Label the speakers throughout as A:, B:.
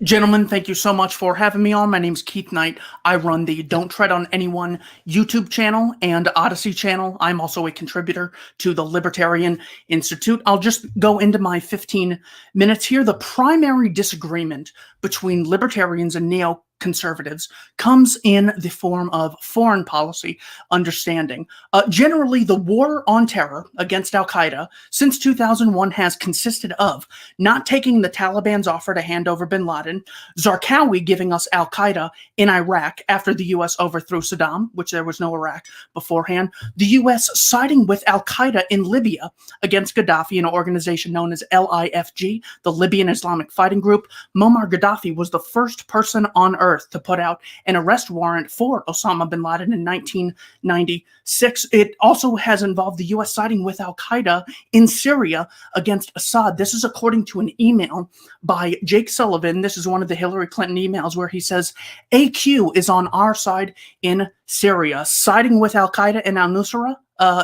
A: Gentlemen, thank you so much for having me on. My name is Keith Knight. I run the Don't Tread on Anyone YouTube channel and Odyssey channel. I'm also a contributor to the Libertarian Institute. I'll just go into my 15 minutes here. The primary disagreement between libertarians and neoconservatives comes in the form of foreign policy understanding. Generally, the war on terror against al-Qaeda since 2001 has consisted of not taking the Taliban's offer to hand over bin Laden, Zarqawi giving us al-Qaeda in Iraq after the U.S. overthrew Saddam, which there was no Iraq beforehand, the U.S. siding with al-Qaeda in Libya against Gaddafi, an organization known as LIFG, the Libyan Islamic Fighting Group. Muammar Gaddafi was the first person on earth to put out an arrest warrant for Osama bin Laden in 1996. It also has involved the U.S. siding with al-Qaeda in Syria against Assad. This is according to an email by Jake Sullivan. This is one of the Hillary Clinton emails where he says, AQ is on our side in Syria, siding with al-Qaeda and al-Nusra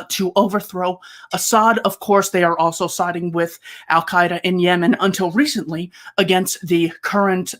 A: to overthrow Assad. Of course, they are also siding with al-Qaeda in Yemen until recently against the current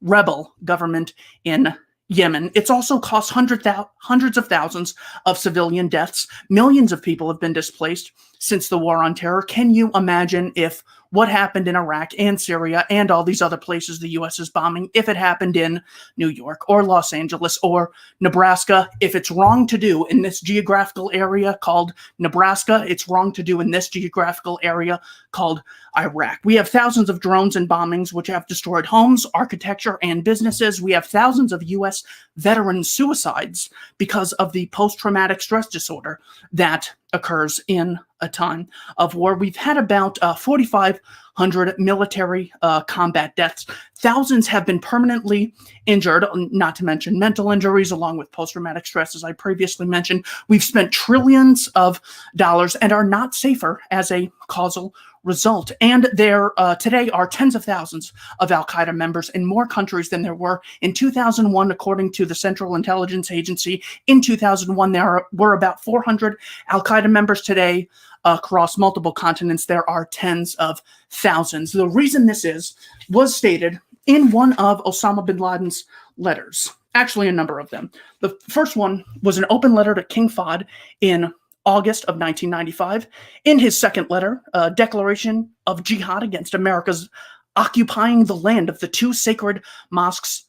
A: rebel government in Yemen. It's also cost hundreds of thousands of civilian deaths. Millions of people have been displaced since the war on terror. Can you imagine if what happened in Iraq and Syria and all these other places the U.S. is bombing, if it happened in New York or Los Angeles or Nebraska? If it's wrong to do in this geographical area called Nebraska, it's wrong to do in this geographical area called Iraq. We have thousands of drones and bombings which have destroyed homes, architecture, and businesses. We have thousands of U.S. veteran suicides because of the post-traumatic stress disorder that occurs in a time of war. We've had about 4,500 military combat deaths. Thousands have been permanently injured, not to mention mental injuries, along with post-traumatic stress, as I previously mentioned. We've spent trillions of dollars and are not safer as a causal result. And there today are tens of thousands of al-Qaeda members in more countries than there were in 2001, according to the Central Intelligence Agency. In 2001, there were about 400 al-Qaeda members. Today, across multiple continents, there are tens of thousands. The reason this was stated in one of Osama bin Laden's letters, actually a number of them. The first one was an open letter to King Fahd in August of 1995. In his second letter, a declaration of jihad against America's occupying the land of the two sacred mosques,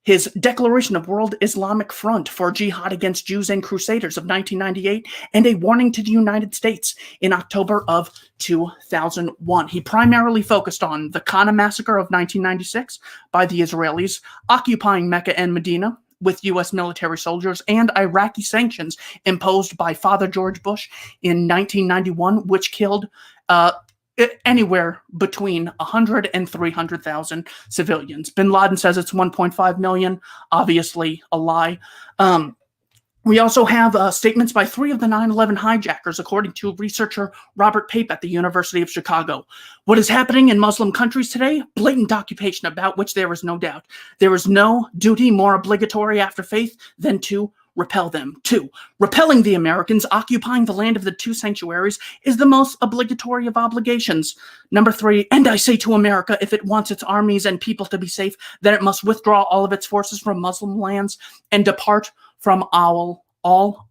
A: his Declaration of World Islamic Front for Jihad Against Jews and Crusaders of 1998, and a warning to the United States in October of 2001. He primarily focused on the Qana massacre of 1996 by the Israelis, occupying Mecca and Medina with U.S. military soldiers, and Iraqi sanctions imposed by Father George Bush in 1991, which killed anywhere between 100 and 300,000 civilians. Bin Laden says it's 1.5 million, obviously a lie. We also have statements by 3 of the 9/11 hijackers, according to researcher Robert Pape at the University of Chicago. What is happening in Muslim countries today? Blatant occupation about which there is no doubt. There is no duty more obligatory after faith than to repel them. 2, repelling the Americans occupying the land of the two sanctuaries is the most obligatory of obligations. Number 3, and I say to America, if it wants its armies and people to be safe, then it must withdraw all of its forces from Muslim lands and depart from all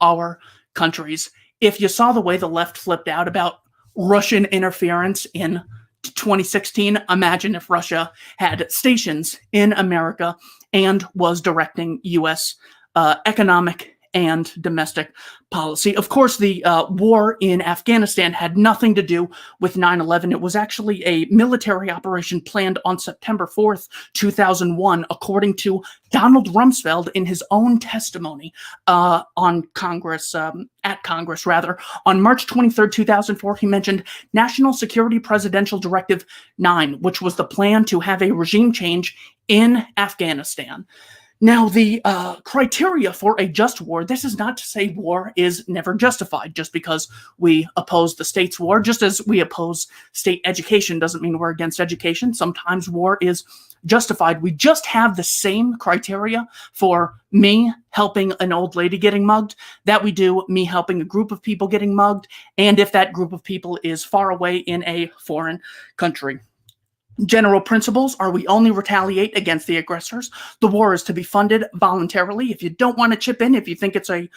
A: our countries. If you saw the way the left flipped out about Russian interference in 2016, imagine if Russia had stations in America and was directing U.S. Economic and domestic policy. Of course, the war in Afghanistan had nothing to do with 9/11. It was actually a military operation planned on September 4th, 2001, according to Donald Rumsfeld in his own testimony at Congress. On March 23rd, 2004, he mentioned National Security Presidential Directive 9, which was the plan to have a regime change in Afghanistan. Now, the criteria for a just war, this is not to say war is never justified just because we oppose the state's war. Just as we oppose state education doesn't mean we're against education. Sometimes war is justified. We just have the same criteria for me helping an old lady getting mugged that we do me helping a group of people getting mugged, and if that group of people is far away in a foreign country. General principles are we only retaliate against the aggressors. The war is to be funded voluntarily. If you don't want to chip in, if you think it's a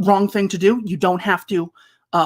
A: wrong thing to do, you don't have to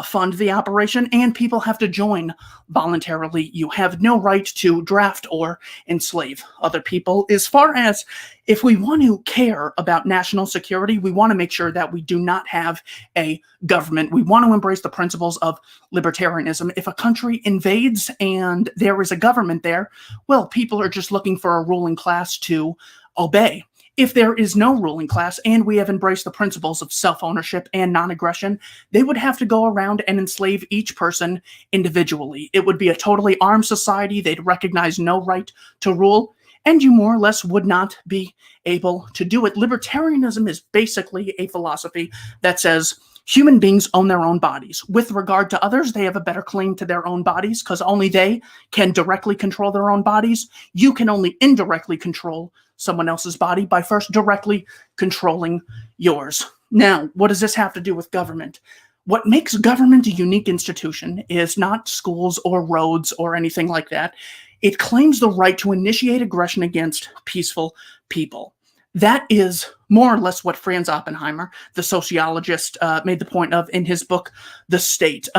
A: fund the operation, and people have to join voluntarily. You have no right to draft or enslave other people. As far as if we want to care about national security, we want to make sure that we do not have a government. We want to embrace the principles of libertarianism. If a country invades and there is a government there, well, people are just looking for a ruling class to obey. If there is no ruling class and we have embraced the principles of self-ownership and non-aggression, they would have to go around and enslave each person individually. It would be a totally armed society. They'd recognize no right to rule, and you more or less would not be able to do it. Libertarianism is basically a philosophy that says human beings own their own bodies. With regard to others, they have a better claim to their own bodies because only they can directly control their own bodies. You can only indirectly control someone else's body by first directly controlling yours. Now, what does this have to do with government? What makes government a unique institution is not schools or roads or anything like that. It claims the right to initiate aggression against peaceful people. That is more or less what Franz Oppenheimer, the sociologist, made the point of in his book, The State.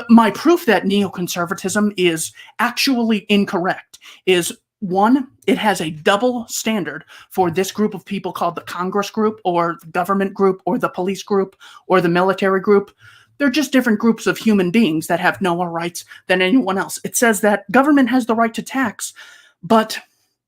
A: My proof that neoconservatism is actually incorrect is, one, it has a double standard for this group of people called the Congress group or the government group or the police group or the military group. They're just different groups of human beings that have no more rights than anyone else. It says that government has the right to tax, but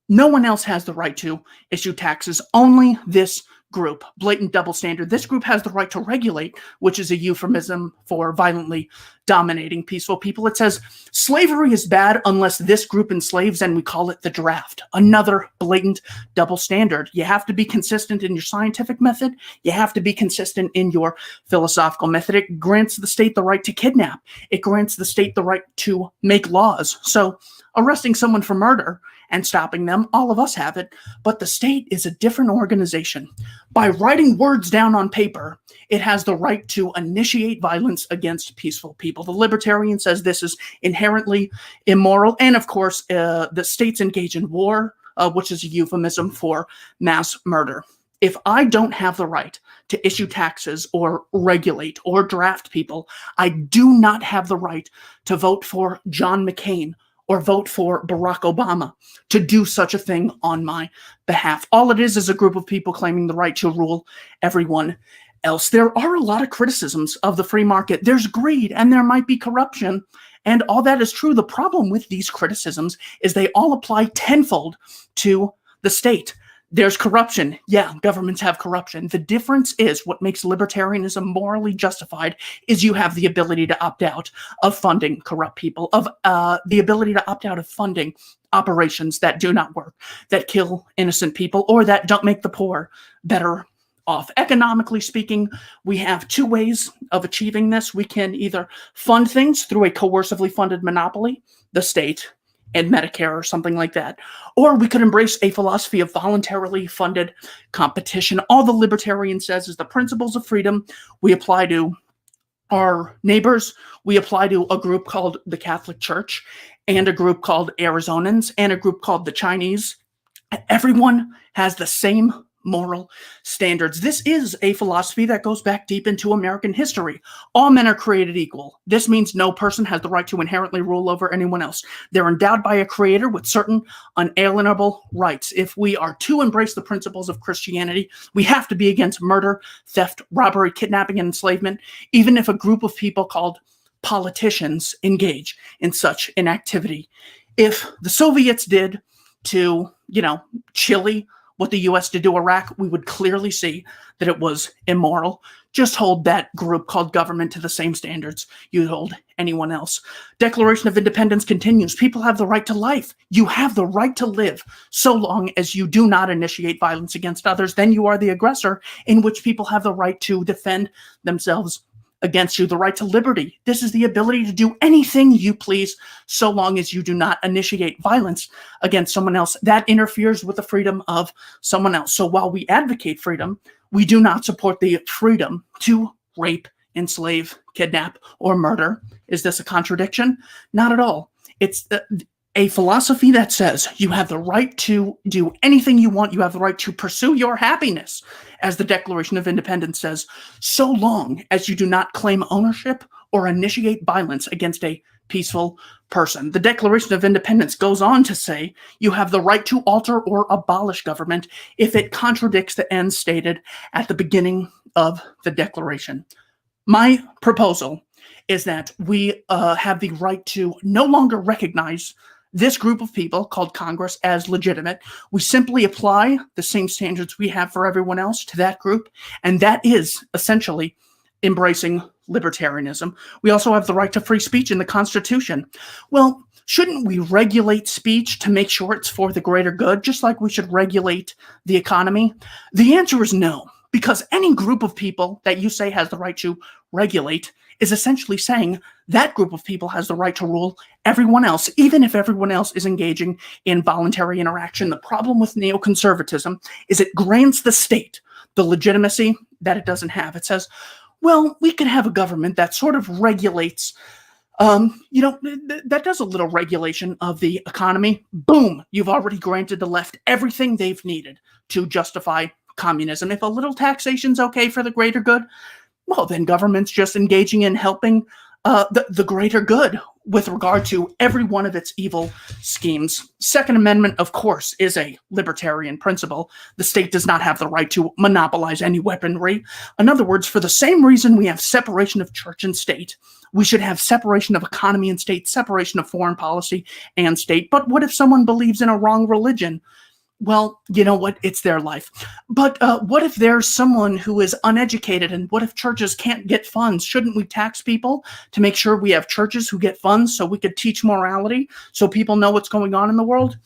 A: no one else has the right to issue taxes, only this group. Blatant double standard. This group has the right to regulate, which is a euphemism for violently dominating peaceful people. It says slavery is bad unless this group enslaves, and we call it the draft. Another blatant double standard. You have to be consistent in your scientific method. You have to be consistent in your philosophical method. It grants the state the right to kidnap. It grants the state the right to make laws. So arresting someone for murder and stopping them, all of us have it, but the state is a different organization. By writing words down on paper, it has the right to initiate violence against peaceful people. The Libertarian says this is inherently immoral, and of course, the states engage in war, which is a euphemism for mass murder. If I don't have the right to issue taxes or regulate or draft people, I do not have the right to vote for John McCain or vote for Barack Obama to do such a thing on my behalf. All it is a group of people claiming the right to rule everyone else. There are a lot of criticisms of the free market. There's greed and there might be corruption, and all that is true. The problem with these criticisms is they all apply tenfold to the state. There's corruption. Yeah, governments have corruption. The difference is what makes libertarianism morally justified is you have the ability to opt out of funding corrupt people, of the ability to opt out of funding operations that do not work, that kill innocent people, or that don't make the poor better off. Economically speaking, we have two ways of achieving this. We can either fund things through a coercively funded monopoly, the state, and Medicare or something like that. Or we could embrace a philosophy of voluntarily funded competition. All the Libertarian says is the principles of freedom we apply to our neighbors. We apply to a group called the Catholic Church and a group called Arizonans and a group called the Chinese. Everyone has the same moral standards. This is a philosophy that goes back deep into American history. All men are created equal. This means no person has the right to inherently rule over anyone else. They're endowed by a creator with certain unalienable rights. If we are to embrace the principles of Christianity, we have to be against murder, theft, robbery, kidnapping, and enslavement, even if a group of people called politicians engage in such an activity. If the Soviets did to, Chile, what the U.S. did to Iraq, we would clearly see that it was immoral. Just hold that group called government to the same standards you hold anyone else. Declaration of Independence continues. People have the right to life. You have the right to live so long as you do not initiate violence against others. Then you are the aggressor, in which people have the right to defend themselves against you. The right to liberty. This is the ability to do anything you please so long as you do not initiate violence against someone else. That interferes with the freedom of someone else. So while we advocate freedom, we do not support the freedom to rape, enslave, kidnap, or murder. Is this a contradiction? Not at all. It's A philosophy that says you have the right to do anything you want, you have the right to pursue your happiness, as the Declaration of Independence says, so long as you do not claim ownership or initiate violence against a peaceful person. The Declaration of Independence goes on to say you have the right to alter or abolish government if it contradicts the ends stated at the beginning of the Declaration. My proposal is that we have the right to no longer recognize this group of people called Congress as legitimate. We simply apply the same standards we have for everyone else to that group, and that is essentially embracing libertarianism. We also have the right to free speech in the Constitution. Well, shouldn't we regulate speech to make sure it's for the greater good, just like we should regulate the economy? The answer is no, because any group of people that you say has the right to regulate is essentially saying that group of people has the right to rule everyone else, even if everyone else is engaging in voluntary interaction. The problem with neoconservatism is it grants the state the legitimacy that it doesn't have. It says, well, we can have a government that sort of regulates, that does a little regulation of the economy. Boom, you've already granted the left everything they've needed to justify communism. If a little taxation's okay for the greater good, well, then government's just engaging in helping the greater good with regard to every one of its evil schemes. Second Amendment, of course, is a libertarian principle. The state does not have the right to monopolize any weaponry. In other words, for the same reason we have separation of church and state, we should have separation of economy and state, separation of foreign policy and state. But what if someone believes in a wrong religion? Well, you know what? It's their life. But what if there's someone who is uneducated, and what if churches can't get funds? Shouldn't we tax people to make sure we have churches who get funds so we could teach morality so people know what's going on in the world?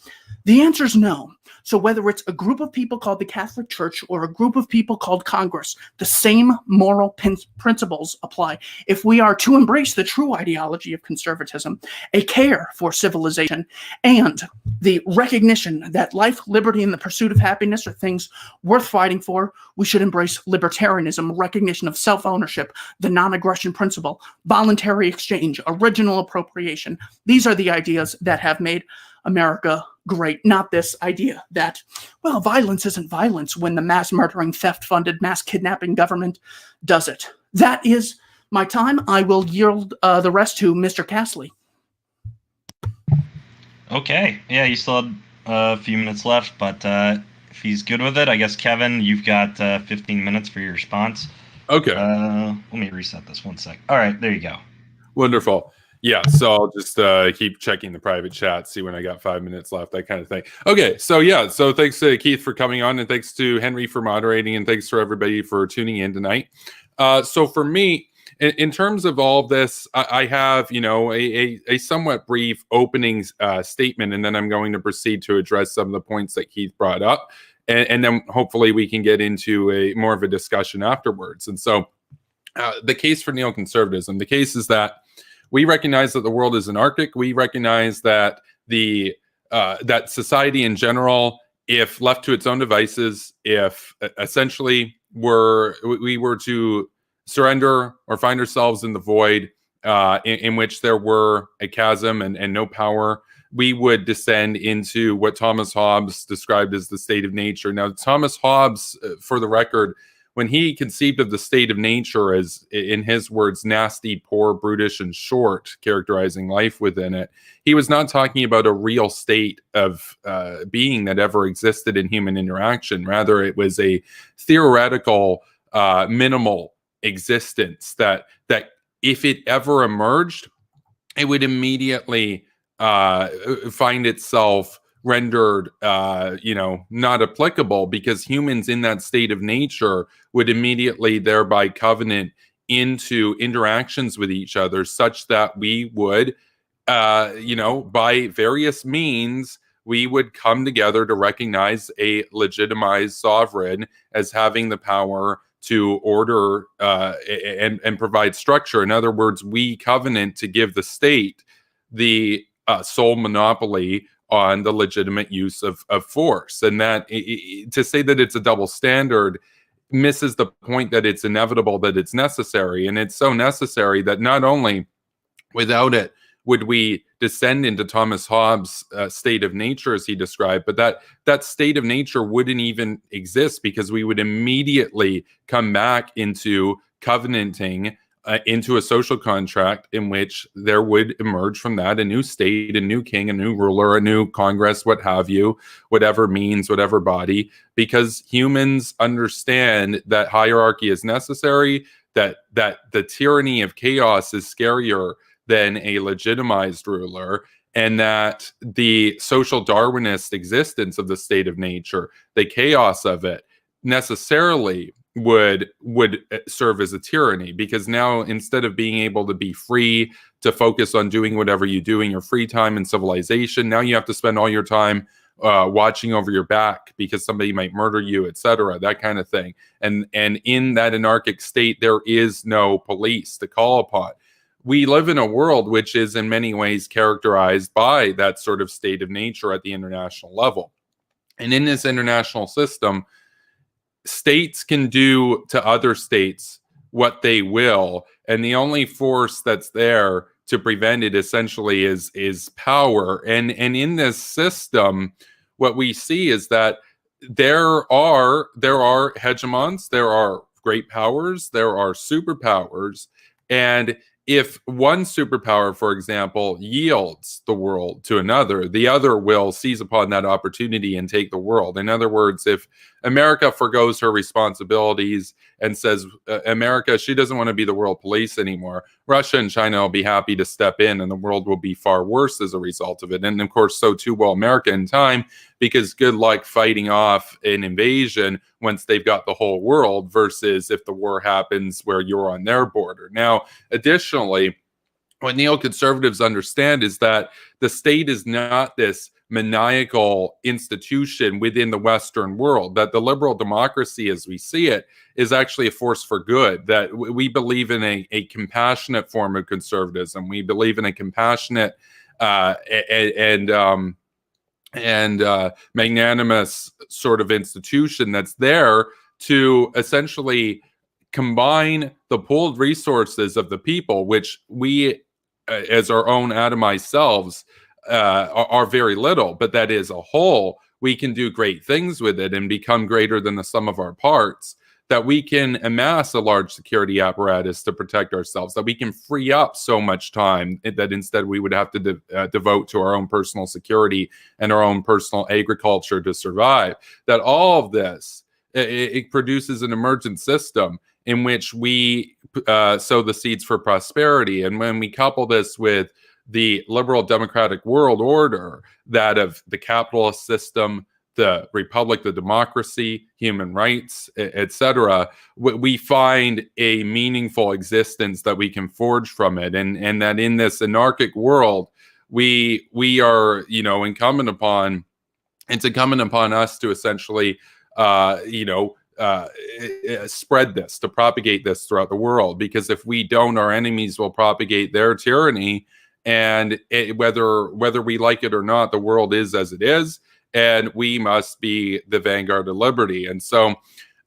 A: The answer is no. So whether it's a group of people called the Catholic Church or a group of people called Congress, the same moral principles apply. If we are to embrace the true ideology of conservatism, a care for civilization, and the recognition that life, liberty, and the pursuit of happiness are things worth fighting for, we should embrace libertarianism, recognition of self-ownership, the non-aggression principle, voluntary exchange, original appropriation. These are the ideas that have made America great, not this idea that, well, violence isn't violence when the mass murdering, theft-funded, mass kidnapping government does it. That is my time. I will yield the rest to Mr. Castley.
B: Okay. Yeah, you still have a few minutes left, but if he's good with it, I guess, Kevin, you've got 15 minutes for your response.
C: Okay.
B: Let me reset this 1 sec. All right, there you go.
C: Wonderful. Yeah, so I'll just keep checking the private chat, see when I got 5 minutes left, that kind of thing. Okay, so yeah, so thanks to Keith for coming on, and thanks to Henry for moderating, and thanks for everybody for tuning in tonight. So for me, in terms of all of this, I have, a somewhat brief opening statement, and then I'm going to proceed to address some of the points that Keith brought up, and then hopefully we can get into more of a discussion afterwards. And so the case for neoconservatism, the case is that we recognize that the world is anarchic. We recognize that that society in general, if left to its own devices, if essentially we were to surrender or find ourselves in the void in which there were a chasm and no power, we would descend into what Thomas Hobbes described as the state of nature. Now, Thomas Hobbes, for the record, when he conceived of the state of nature as, in his words, nasty, poor, brutish, and short, characterizing life within it, he was not talking about a real state of being that ever existed in human interaction. Rather, it was a theoretical, minimal existence that if it ever emerged, it would immediately find itself rendered, not applicable, because humans in that state of nature would immediately thereby covenant into interactions with each other such that we would, by various means, we would come together to recognize a legitimized sovereign as having the power to order and provide structure. In other words, we covenant to give the state the sole monopoly on the legitimate use of force. And that to say that it's a double standard misses the point that it's inevitable, that it's necessary. And it's so necessary that not only without it would we descend into Thomas Hobbes' state of nature, as he described, but that state of nature wouldn't even exist, because we would immediately come back into covenanting into a social contract in which there would emerge from that a new state, a new king, a new ruler, a new Congress, what have you, whatever means, whatever body, because humans understand that hierarchy is necessary, that the tyranny of chaos is scarier than a legitimized ruler, and that the social Darwinist existence of the state of nature, the chaos of it, necessarily would serve as a tyranny, because now, instead of being able to be free to focus on doing whatever you do in your free time in civilization, now you have to spend all your time watching over your back because somebody might murder you, etc., that kind of thing. And in that anarchic state, there is no police to call upon. We live in a world which is in many ways characterized by that sort of state of nature at the international level. And in this international system, states can do to other states what they will, and the only force that's there to prevent it essentially is power. And in this system, what we see is that there are hegemons, there are great powers, there are superpowers, and if one superpower, for example, yields the world to another, the other will seize upon that opportunity and take the world. In other words, if America forgoes her responsibilities and says, America, she doesn't want to be the world police anymore, Russia and China will be happy to step in, and the world will be far worse as a result of it. And of course, so too will America in time, because good luck fighting off an invasion once they've got the whole world, versus if the war happens where you're on their border. Now, additionally, what neoconservatives understand is that the state is not this maniacal institution within the Western world, that the liberal democracy as we see it is actually a force for good, that we believe in a compassionate form of conservatism. We believe in a compassionate and magnanimous sort of institution that's there to essentially combine the pooled resources of the people, which we, as our own atomized selves, are very little, but that is a whole. We can do great things with it and become greater than the sum of our parts, that we can amass a large security apparatus to protect ourselves, that we can free up so much time that instead we would have to devote to our own personal security and our own personal agriculture to survive. That all of this, it produces an emergent system in which we sow the seeds for prosperity. And when we couple this with the liberal democratic world order, that of the capitalist system, the republic, the democracy, human rights, etc., we find a meaningful existence that we can forge from it, and that in this anarchic world, we are, incumbent upon us to essentially, spread this, to propagate this throughout the world. Because if we don't, our enemies will propagate their tyranny, and whether we like it or not, the world is as it is. And we must be the vanguard of liberty. And so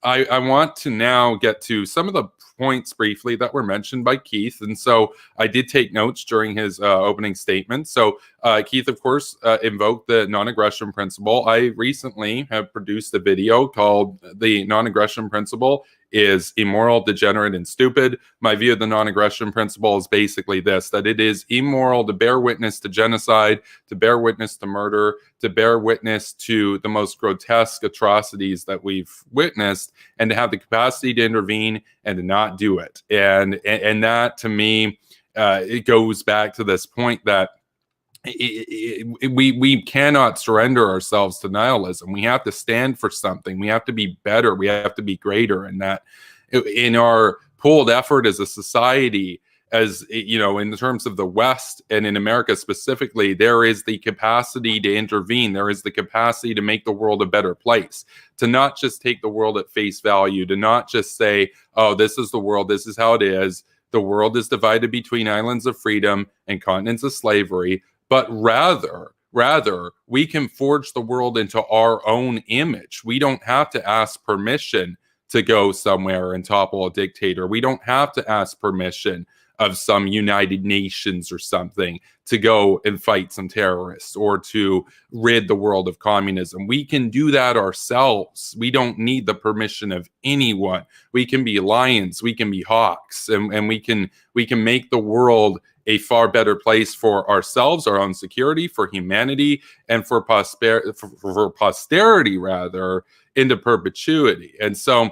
C: I want to now get to some of the points briefly that were mentioned by Keith. And so I did take notes during his opening statement. So Keith, of course, invoked the non-aggression principle. I recently have produced a video called The Non-Aggression Principle is Immoral, Degenerate, and Stupid. My view of the non-aggression principle is basically this, that it is immoral to bear witness to genocide, to bear witness to murder, to bear witness to the most grotesque atrocities that we've witnessed, and to have the capacity to intervene and to not do it. And that, to me, it goes back to this point that we cannot surrender ourselves to nihilism. We have to stand for something. We have to be better. We have to be greater. And that in our pooled effort as a society, as in terms of the West and in America specifically, there is the capacity to intervene. There is the capacity to make the world a better place, to not just take the world at face value, to not just say, oh, this is the world, this is how it is. The world is divided between islands of freedom and continents of slavery. But rather, we can forge the world into our own image. We don't have to ask permission to go somewhere and topple a dictator. We don't have to ask permission of some United Nations or something to go and fight some terrorists or to rid the world of communism. We can do that ourselves. We don't need the permission of anyone. We can be lions, we can be hawks, and we can make the world a far better place for ourselves, our own security, for humanity, and for posterity rather, into perpetuity. And so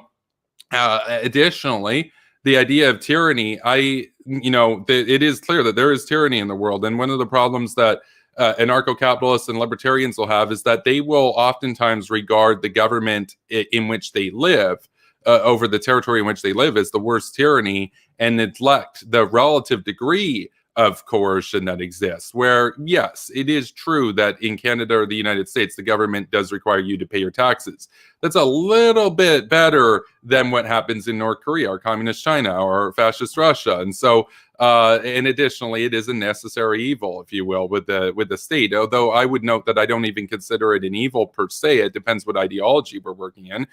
C: additionally, the idea of tyranny, it is clear that there is tyranny in the world. And one of the problems that anarcho-capitalists and libertarians will have is that they will oftentimes regard the government in which they live, over the territory in which they live, as the worst tyranny, and neglect the relative degree of coercion that exists. Where, yes, it is true that in Canada or the United States, the government does require you to pay your taxes. That's a little bit better than what happens in North Korea or communist China or fascist Russia. And so, and additionally, it is a necessary evil, if you will, with the state. Although I would note that I don't even consider it an evil per se. It depends what ideology we're working in.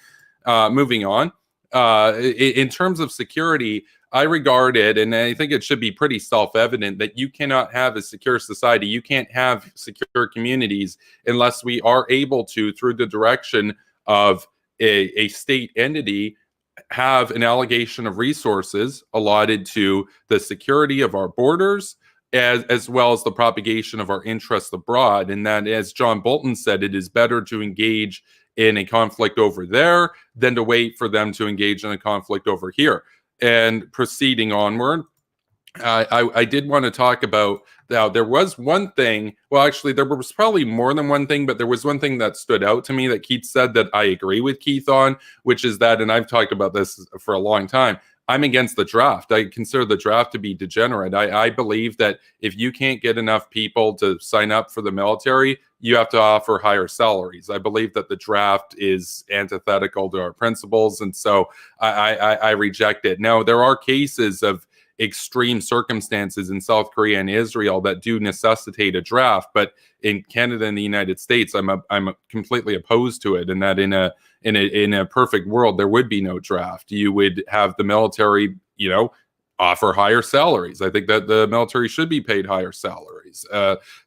C: Moving on, in terms of security, I regard it, and I think it should be pretty self-evident, that you cannot have a secure society, you can't have secure communities unless we are able to, through the direction of a state entity, have an allocation of resources allotted to the security of our borders, as well as the propagation of our interests abroad. And that, as John Bolton said, it is better to engage in a conflict over there than to wait for them to engage in a conflict over here. And proceeding onward, I did want to talk about, now there was one thing, well, actually there was probably more than one thing, but there was one thing that stood out to me that Keith said that I agree with Keith on, which is that, and I've talked about this for a long time, I'm against the draft. I consider the draft to be degenerate. I believe that if you can't get enough people to sign up for the military, you have to offer higher salaries. I believe that the draft is antithetical to our principles, and so I reject it. Now, there are cases of extreme circumstances in South Korea and Israel that do necessitate a draft, but in Canada and the United States, I'm completely opposed to it. And that in a perfect world, there would be no draft. You would have the military, offer higher salaries. I think that the military should be paid higher salaries.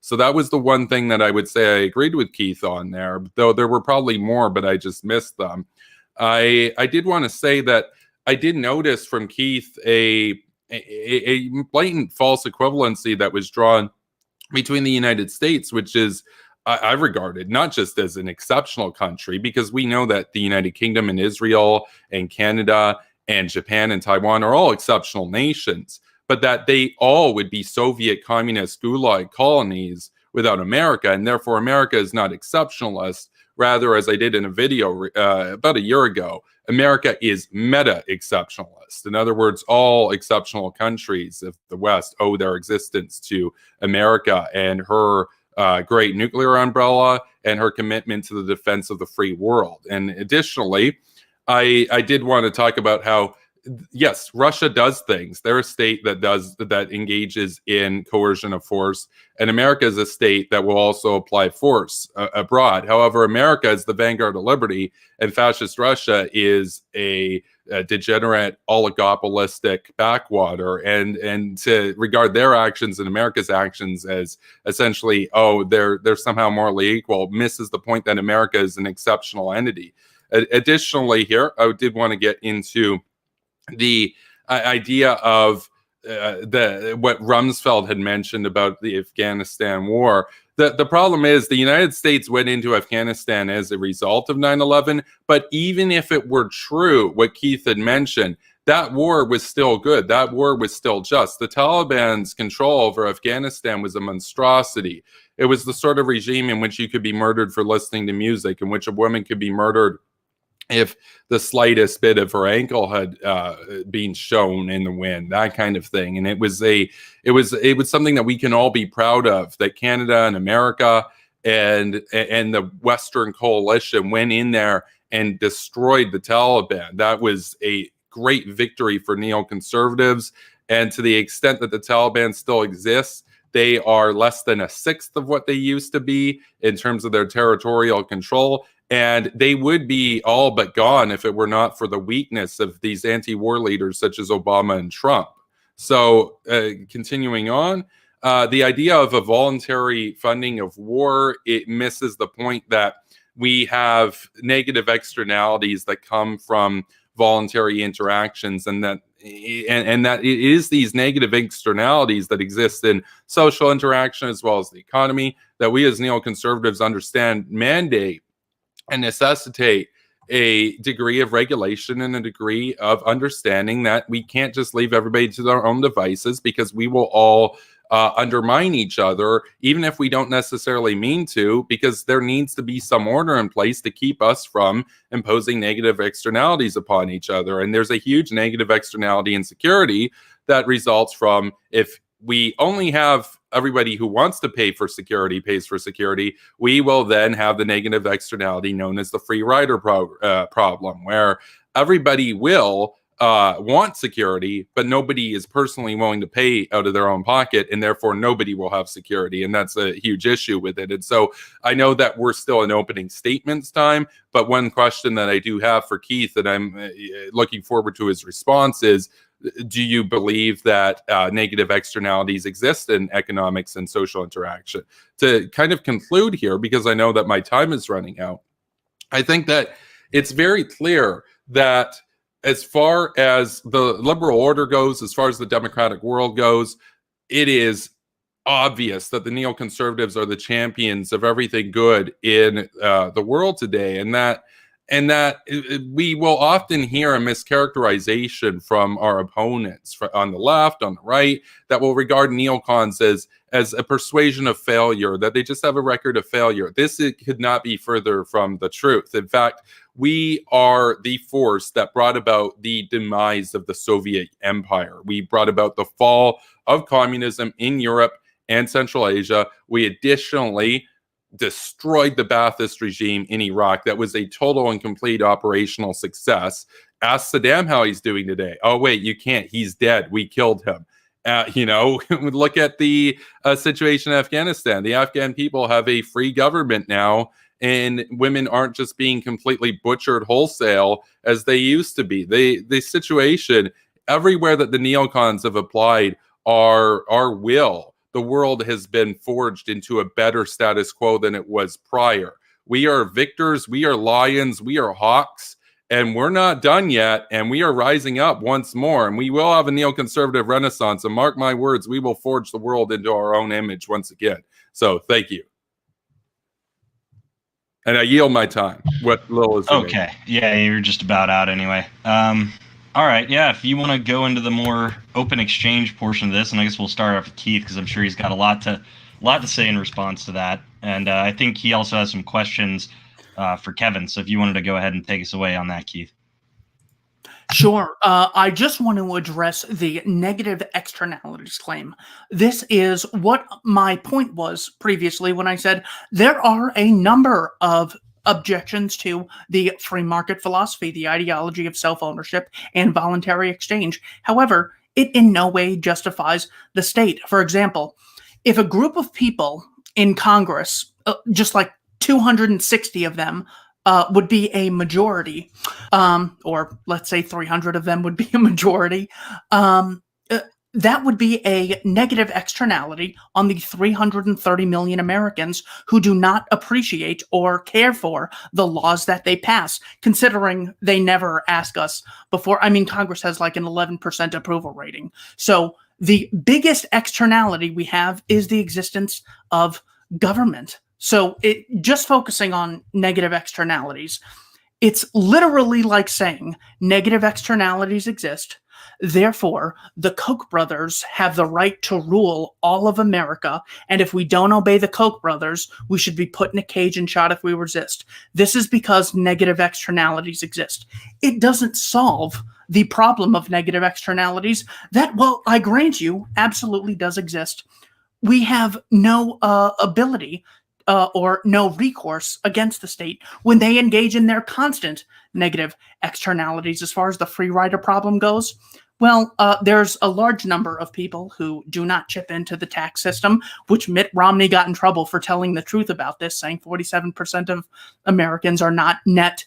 C: So that was the one thing that I would say I agreed with Keith on there, though there were probably more, but I just missed them. I did want to say that I did notice from Keith a blatant false equivalency that was drawn between the United States, which is I regarded not just as an exceptional country, because we know that the United Kingdom and Israel and Canada and Japan and Taiwan are all exceptional nations, but that they all would be Soviet communist gulag colonies without America, and therefore America is not exceptionalist. Rather, as I did in a video about a year ago, America is meta-exceptionalist. In other words, all exceptional countries of the West owe their existence to America and her great nuclear umbrella and her commitment to the defense of the free world. And additionally, I did want to talk about how, yes, Russia does things. They're a state that engages in coercion of force, and America is a state that will also apply force abroad. However, America is the vanguard of liberty, and fascist Russia is a degenerate, oligopolistic backwater. And to regard their actions and America's actions as essentially, they're somehow morally equal, misses the point that America is an exceptional entity. Additionally, here I did want to get into the idea of what Rumsfeld had mentioned about the Afghanistan war. The problem is the United States went into Afghanistan as a result of 9/11, but even if it were true, what Keith had mentioned, that war was still good. That war was still just. The Taliban's control over Afghanistan was a monstrosity. It was the sort of regime in which you could be murdered for listening to music, in which a woman could be murdered if the slightest bit of her ankle had been shown in the wind, that kind of thing. And it was something that we can all be proud of, that Canada and America and the Western coalition went in there and destroyed the Taliban. That was a great victory for neoconservatives. And to the extent that the Taliban still exists, they are less than a sixth of what they used to be in terms of their territorial control. And they would be all but gone if it were not for the weakness of these anti-war leaders such as Obama and Trump. So continuing on, the idea of a voluntary funding of war, it misses the point that we have negative externalities that come from voluntary interactions, and that it is these negative externalities that exist in social interaction as well as the economy that we as neoconservatives understand mandate and necessitate a degree of regulation and a degree of understanding that we can't just leave everybody to their own devices, because we will all undermine each other, even if we don't necessarily mean to, because there needs to be some order in place to keep us from imposing negative externalities upon each other. And there's a huge negative externality in security that results from, if we only have everybody who wants to pay for security pays for security, we will then have the negative externality known as the free rider problem, where everybody will want security, but nobody is personally willing to pay out of their own pocket, and therefore nobody will have security. And that's a huge issue with it. And so I know that we're still in opening statements time, but one question that I do have for Keith, and I'm looking forward to his response, is, do you believe that negative externalities exist in economics and social interaction? To kind of conclude here, because I know that my time is running out, I think that it's very clear that as far as the liberal order goes, as far as the democratic world goes, it is obvious that the neoconservatives are the champions of everything good in the world today, and that we will often hear a mischaracterization from our opponents on the left, on the right, that will regard neocons as a persuasion of failure, that they just have a record of failure. This could not be further from the truth. In fact, we are the force that brought about the demise of the Soviet Empire. We brought about the fall of communism in Europe and Central Asia. We additionally destroyed the Ba'athist regime in Iraq. That was a total and complete operational success. Ask Saddam how he's doing today. Oh, wait, you can't. He's dead. We killed him. Look at the situation in Afghanistan. The Afghan people have a free government now, and women aren't just being completely butchered wholesale as they used to be. The situation everywhere that the neocons have applied our will, the world has been forged into a better status quo than it was prior. We are victors, we are lions, we are hawks, and we're not done yet, and we are rising up once more, and we will have a neoconservative renaissance, and mark my words, we will forge the world into our own image once again. So thank you. And I yield my time. What little is remaining.
B: Okay. Yeah, you're just about out anyway. All right. Yeah, if you want to go into the more open exchange portion of this, and I guess we'll start off with Keith, because I'm sure he's got a lot to say in response to that. And I think he also has some questions for Kevin. So if you wanted to go ahead and take us away on that, Keith.
A: Sure. I just want to address the negative externalities claim. This is what my point was previously when I said there are a number of objections to the free market philosophy, the ideology of self-ownership and voluntary exchange. However, it in no way justifies the state. For example, if a group of people in Congress, just like 260 of them, would be a majority, or let's say 300 of them would be a majority, that would be a negative externality on the 330 million Americans who do not appreciate or care for the laws that they pass, considering they never ask us before. I mean, Congress has like an 11% approval rating. So the biggest externality we have is the existence of government. So just focusing on negative externalities, it's literally like saying negative externalities exist. Therefore, the Koch brothers have the right to rule all of America. And if we don't obey the Koch brothers, we should be put in a cage and shot if we resist. This is because negative externalities exist. It doesn't solve the problem of negative externalities that, well, I grant you, absolutely does exist. We have no ability or no recourse against the state when they engage in their constant negative externalities. As far as the free rider problem goes, well, there's a large number of people who do not chip into the tax system, which Mitt Romney got in trouble for telling the truth about this, saying 47% of Americans are not net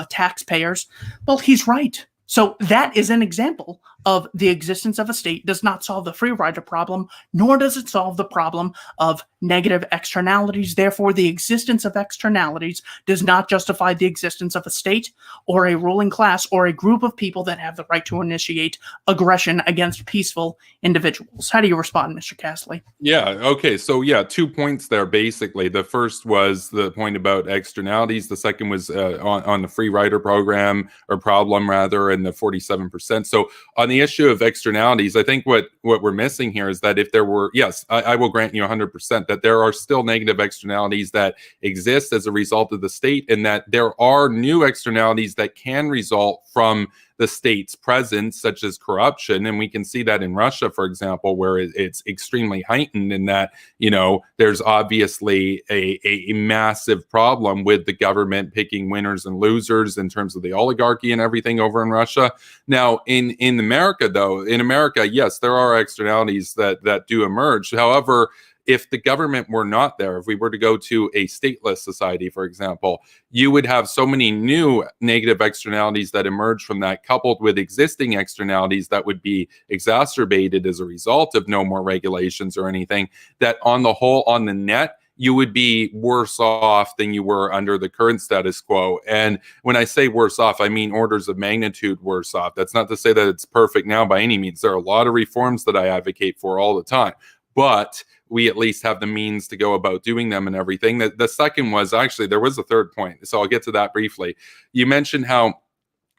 A: taxpayers. Well, he's right. So that is an example of the existence of a state does not solve the free rider problem, nor does it solve the problem of negative externalities. Therefore, the existence of externalities does not justify the existence of a state or a ruling class or a group of people that have the right to initiate aggression against peaceful individuals. How do you respond, Mr. Castley?
C: Yeah. Okay. So yeah, 2 points there. Basically, the first was the point about externalities. The second was on the free rider program or problem rather, and the 47%. So on the issue of externalities, I think what we're missing here is that if there were, yes, I will grant you 100% that there are still negative externalities that exist as a result of the state, and that there are new externalities that can result from the state's presence, such as corruption. And we can see that in Russia, for example, where it's extremely heightened in that, you know, there's obviously a massive problem with the government picking winners and losers in terms of the oligarchy and everything over in Russia. Now, in America, though, yes, there are externalities that do emerge. However, if the government were not there, if we were to go to a stateless society, for example, you would have so many new negative externalities that emerge from that, coupled with existing externalities that would be exacerbated as a result of no more regulations or anything, that on the whole, on the net, you would be worse off than you were under the current status quo. And when I say worse off, I mean orders of magnitude worse off. That's not to say that it's perfect now by any means. There are a lot of reforms that I advocate for all the time, but we at least have the means to go about doing them and everything. The second was, actually, there was a third point, so I'll get to that briefly. You mentioned how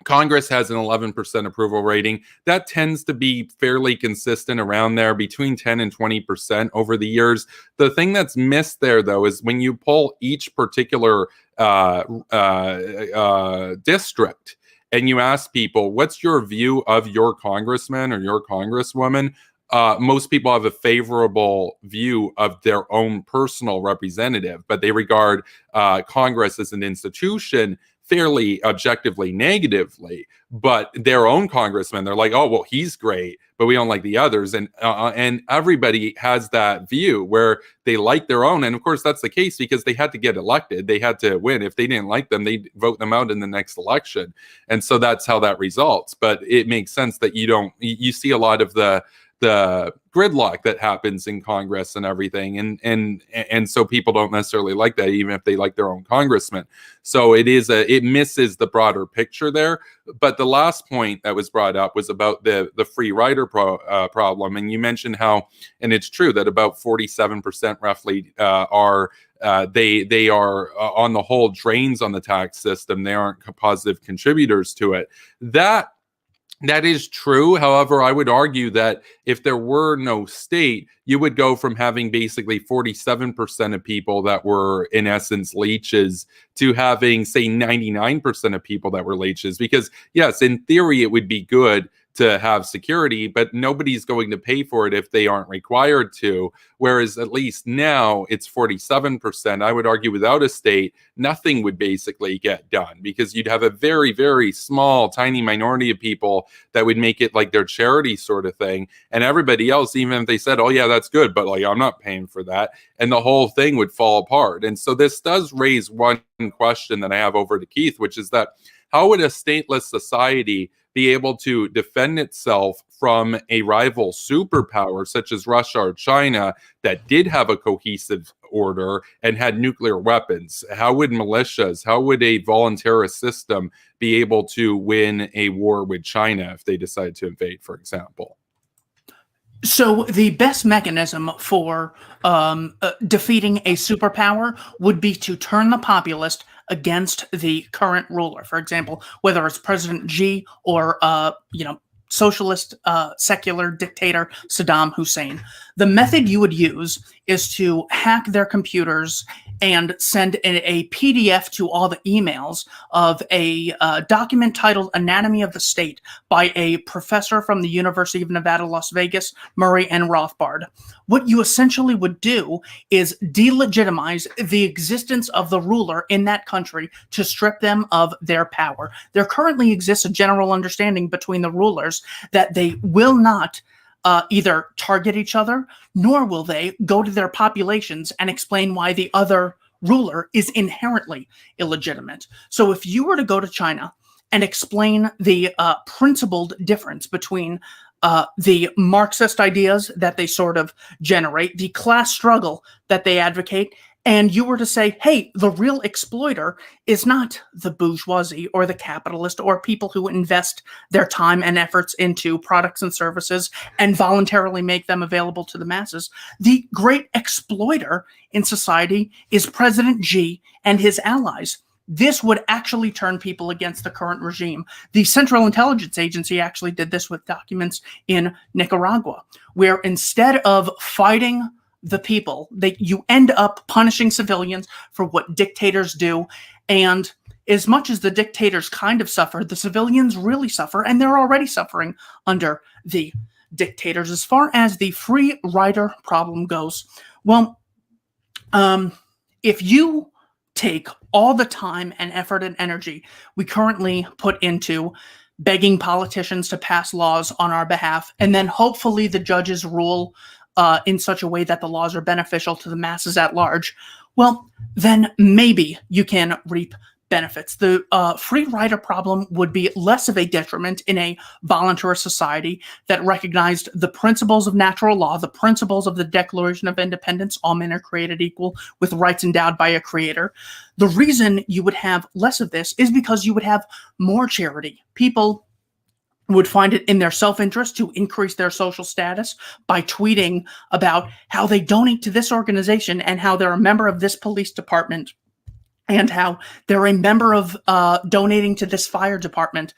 C: Congress has an 11% approval rating. That tends to be fairly consistent around there, between 10 and 20% over the years. The thing that's missed there, though, is when you pull each particular district and you ask people, what's your view of your congressman or your congresswoman? Most people have a favorable view of their own personal representative, but they regard Congress as an institution fairly objectively negatively. But their own congressman, they're like, oh, well, he's great, but we don't like the others. And everybody has that view where they like their own. And of course, that's the case because they had to get elected. They had to win. If they didn't like them, they'd vote them out in the next election. And so that's how that results. But it makes sense that you see a lot of the gridlock that happens in Congress and everything, and so people don't necessarily like that, even if they like their own congressman. So it misses the broader picture there. But the last point that was brought up was about the free rider problem, and you mentioned how, and it's true that about 47% roughly are they are on the whole drains on the tax system. They aren't positive contributors to it. That is true. However, I would argue that if there were no state, you would go from having basically 47% of people that were, in essence, leeches to having, say, 99% of people that were leeches. Because, yes, in theory, it would be good to have security, but nobody's going to pay for it if they aren't required to. Whereas at least now it's 47%. I would argue without a state, nothing would basically get done because you'd have a very, very small, tiny minority of people that would make it like their charity sort of thing. And everybody else, even if they said, oh yeah, that's good, but like, I'm not paying for that. And the whole thing would fall apart. And so this does raise one question that I have over to Keith, which is that how would a stateless society be able to defend itself from a rival superpower such as Russia or China that did have a cohesive order and had nuclear weapons? How would militias, how would a voluntarist system be able to win a war with China if they decide to invade, for example?
A: So the best mechanism for defeating a superpower would be to turn the populist against the current ruler. For example, whether it's President Xi or socialist secular dictator Saddam Hussein. The method you would use is to hack their computers and send a PDF to all the emails of a document titled Anatomy of the State by a professor from the University of Nevada, Las Vegas, Murray N. Rothbard. What you essentially would do is delegitimize the existence of the ruler in that country to strip them of their power. There currently exists a general understanding between the rulers that they will not either target each other, nor will they go to their populations and explain why the other ruler is inherently illegitimate. So if you were to go to China and explain the principled difference between the Marxist ideas that they sort of generate, the class struggle that they advocate, and you were to say, hey, the real exploiter is not the bourgeoisie or the capitalist or people who invest their time and efforts into products and services and voluntarily make them available to the masses. The great exploiter in society is President Xi and his allies. This would actually turn people against the current regime. The Central Intelligence Agency actually did this with documents in Nicaragua, where instead of fighting the people, you end up punishing civilians for what dictators do. And as much as the dictators kind of suffer, the civilians really suffer, and they're already suffering under the dictators. As far as the free rider problem goes, well, if you take all the time and effort and energy we currently put into begging politicians to pass laws on our behalf, and then hopefully the judges rule in such a way that the laws are beneficial to the masses at large, well, then maybe you can reap benefits. The free rider problem would be less of a detriment in a voluntarist society that recognized the principles of natural law, the principles of the Declaration of Independence, all men are created equal with rights endowed by a creator. The reason you would have less of this is because you would have more charity. People would find it in their self-interest to increase their social status by tweeting about how they donate to this organization and how they're a member of this police department and how they're a member of donating to this fire department.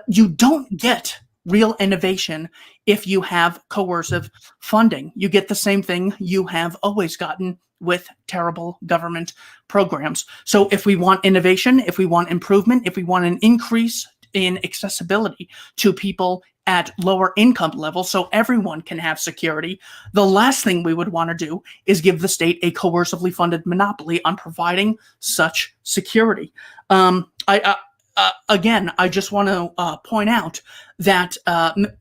A: You don't get real innovation if you have coercive funding. You get the same thing you have always gotten with terrible government programs. So if we want innovation, if we want improvement, if we want an increase in accessibility to people at lower income levels so everyone can have security, the last thing we would want to do is give the state a coercively funded monopoly on providing such security. Again, I just want to point out that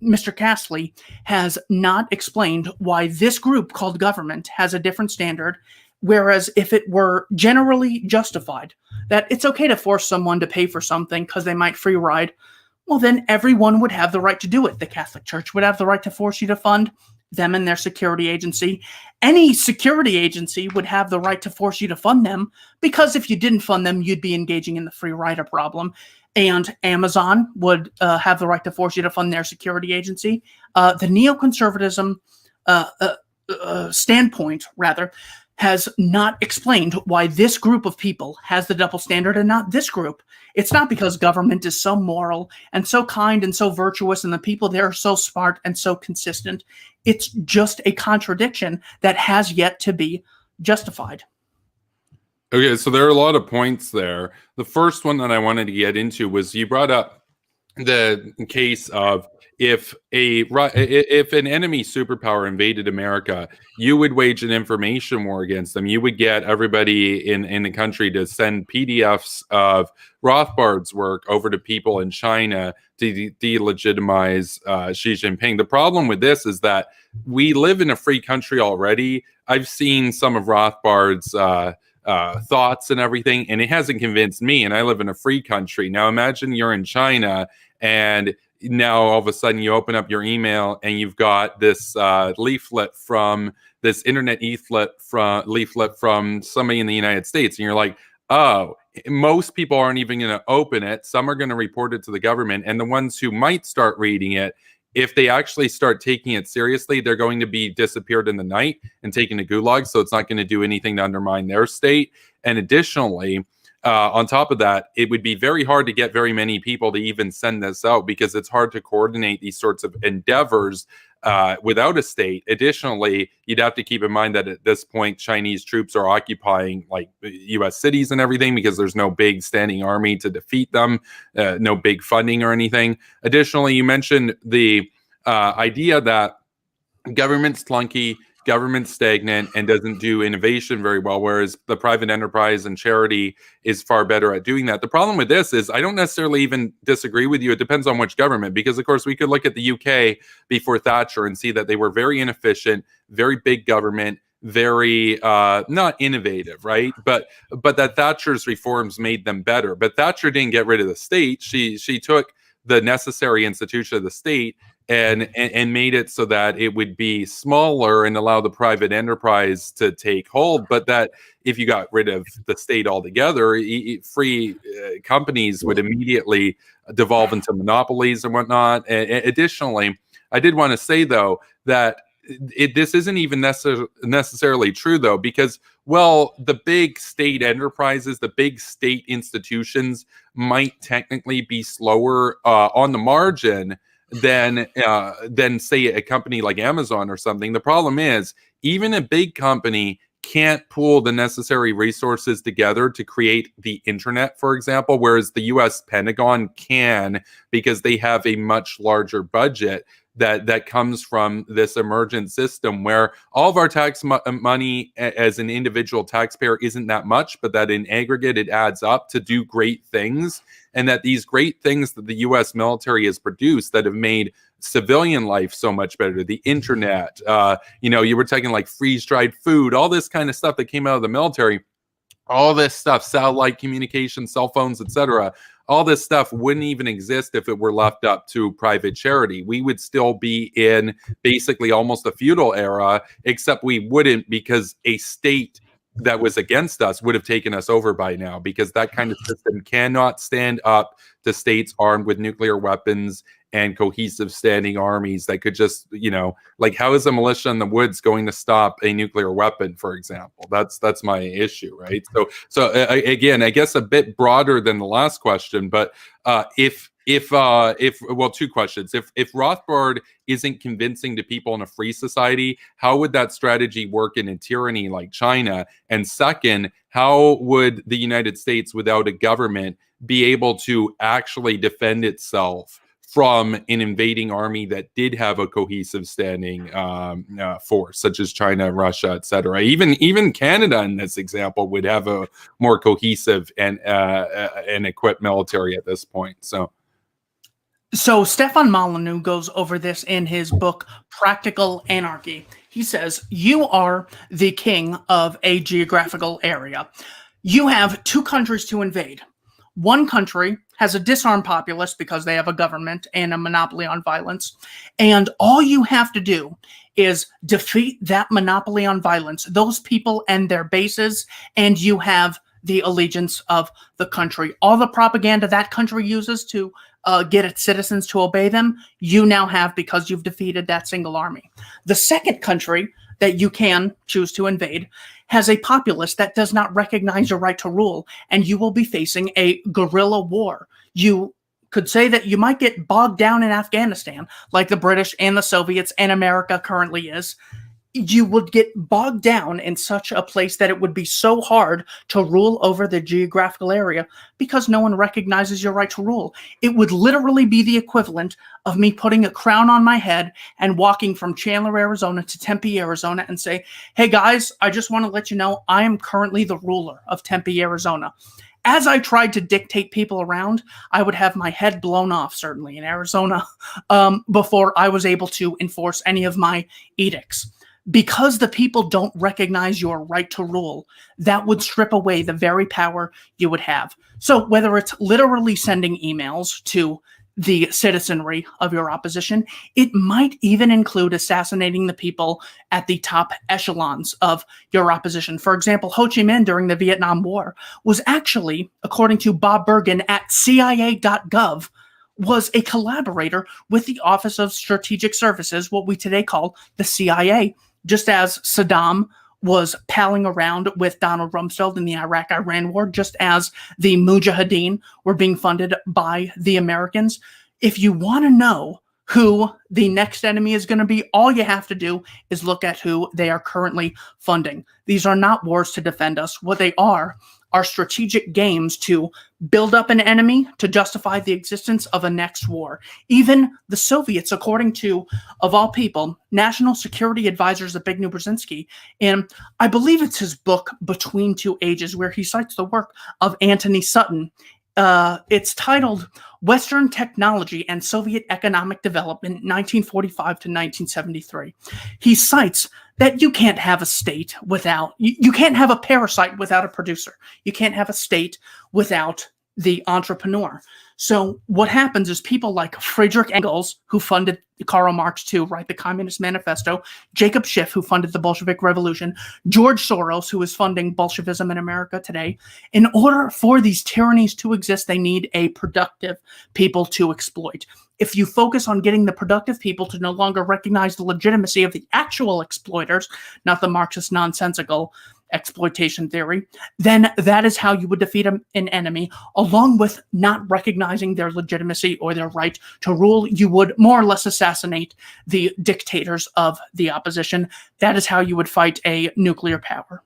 A: Mr. Castley has not explained why this group called government has a different standard, whereas if it were generally justified that it's okay to force someone to pay for something because they might free ride, well, then everyone would have the right to do it. The Catholic Church would have the right to force you to fund them and their security agency. Any security agency would have the right to force you to fund them, because if you didn't fund them, you'd be engaging in the free rider problem. And Amazon would have the right to force you to fund their security agency. The neoconservatism standpoint, rather, has not explained why this group of people has the double standard and not this group. It's not because government is so moral and so kind and so virtuous and the people there are so smart and so consistent. It's just a contradiction that has yet to be justified.
C: Okay, so there are a lot of points there. The first one that I wanted to get into was you brought up the case of if an enemy superpower invaded America, you would wage an information war against them. You would get everybody in the country to send PDFs of Rothbard's work over to people in China to delegitimize Xi Jinping. The problem with this is that we live in a free country already. I've seen some of Rothbard's thoughts and everything, and it hasn't convinced me, and I live in a free country. Now imagine you're in China, and now all of a sudden you open up your email and you've got this leaflet from this internet leaflet from somebody in the United States, and you're like, oh, most people aren't even going to open it. Some are going to report it to the government, and the ones who might start reading it, if they actually start taking it seriously, they're going to be disappeared in the night and taken to gulags, so it's not going to do anything to undermine their state. And additionally, on top of that, it would be very hard to get very many people to even send this out, because it's hard to coordinate these sorts of endeavors without a state. Additionally, you'd have to keep in mind that at this point, Chinese troops are occupying like U.S. cities and everything, because there's no big standing army to defeat them, no big funding or anything. Additionally, you mentioned the idea that government's clunky, government's stagnant, and doesn't do innovation very well, whereas the private enterprise and charity is far better at doing that. The problem with this is I don't necessarily even disagree with you. It depends on which government, because of course we could look at the UK before Thatcher and see that they were very inefficient, very big government. very not innovative, right? But that Thatcher's reforms made them better. But Thatcher didn't get rid of the state. She took the necessary institution of the state and made it so that it would be smaller and allow the private enterprise to take hold. But that if you got rid of the state altogether, free companies would immediately devolve into monopolies and whatnot. And additionally, I did want to say, though, that this isn't even necessarily true, though, because, well, the big state enterprises, the big state institutions might technically be slower on the margin than say a company like Amazon or something. The problem is, even a big company can't pool the necessary resources together to create the internet, for example, whereas the US Pentagon can, because they have a much larger budget that comes from this emergent system where all of our tax money as an individual taxpayer isn't that much, but that in aggregate it adds up to do great things. And that these great things that the US military has produced that have made civilian life so much better, the internet, you were taking like freeze-dried food, all this kind of stuff that came out of the military, all this stuff, satellite communication, cell phones, etc. All this stuff wouldn't even exist if it were left up to private charity. We would still be in basically almost a feudal era, except we wouldn't, because a state that was against us would have taken us over by now, because that kind of system cannot stand up to states armed with nuclear weapons and cohesive standing armies that could just, like, how is a militia in the woods going to stop a nuclear weapon, for example? That's my issue, right? So again, I guess a bit broader than the last question, but if two questions. If Rothbard isn't convincing to people in a free society, how would that strategy work in a tyranny like China? And second, how would the United States without a government be able to actually defend itself from an invading army that did have a cohesive standing force, such as China, Russia, etc.? Even Canada, in this example, would have a more cohesive and equipped military at this point.
A: So Stefan Molyneux goes over this in his book, Practical Anarchy. He says, you are the king of a geographical area. You have two countries to invade. One country has a disarmed populace because they have a government and a monopoly on violence. And all you have to do is defeat that monopoly on violence, those people and their bases, and you have the allegiance of the country. All the propaganda that country uses to get its citizens to obey them, you now have, because you've defeated that single army. The second country that you can choose to invade has a populace that does not recognize your right to rule, and you will be facing a guerrilla war. You could say that you might get bogged down in Afghanistan, like the British and the Soviets and America currently is. You would get bogged down in such a place that it would be so hard to rule over the geographical area because no one recognizes your right to rule. It would literally be the equivalent of me putting a crown on my head and walking from Chandler, Arizona to Tempe, Arizona and say, hey guys, I just want to let you know I am currently the ruler of Tempe, Arizona. As I tried to dictate people around, I would have my head blown off, certainly in Arizona, before I was able to enforce any of my edicts. Because the people don't recognize your right to rule, that would strip away the very power you would have. So whether it's literally sending emails to the citizenry of your opposition, it might even include assassinating the people at the top echelons of your opposition. For example, Ho Chi Minh during the Vietnam War was actually, according to Bob Bergen at CIA.gov, was a collaborator with the Office of Strategic Services, what we today call the CIA. Just as Saddam was palling around with Donald Rumsfeld in the Iraq-Iran war, just as the Mujahideen were being funded by the Americans. If you want to know who the next enemy is going to be, all you have to do is look at who they are currently funding. These are not wars to defend us. What they are strategic games to build up an enemy to justify the existence of a next war. Even the Soviets, according to, of all people, National Security Advisor Zbigniew Brzezinski, in, I believe it's his book, Between Two Ages, where he cites the work of Anthony Sutton, it's titled Western Technology and Soviet Economic Development 1945 to 1973. He cites that you can't have a state without, you can't have a parasite without a producer. You can't have a state without the entrepreneur. So what happens is people like Friedrich Engels, who funded Karl Marx to write the Communist Manifesto, Jacob Schiff, who funded the Bolshevik Revolution, George Soros, who is funding Bolshevism in America today. In order for these tyrannies to exist, they need a productive people to exploit. If you focus on getting the productive people to no longer recognize the legitimacy of the actual exploiters, not the Marxist nonsensical exploitation theory, then that is how you would defeat an enemy, along with not recognizing their legitimacy or their right to rule. You would more or less assassinate the dictators of the opposition. That is how you would fight a nuclear power.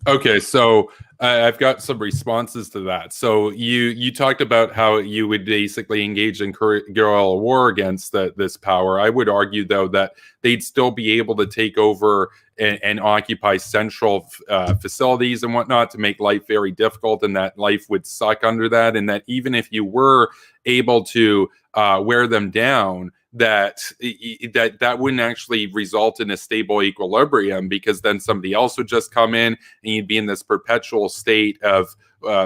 C: Okay, so I've got some responses to that. So you talked about how you would basically engage in guerrilla war against this power. I would argue, though, that they'd still be able to take over and occupy central facilities and whatnot to make life very difficult, and that life would suck under that, and that even if you were able to wear them down, that wouldn't actually result in a stable equilibrium, because then somebody else would just come in and you'd be in this perpetual state of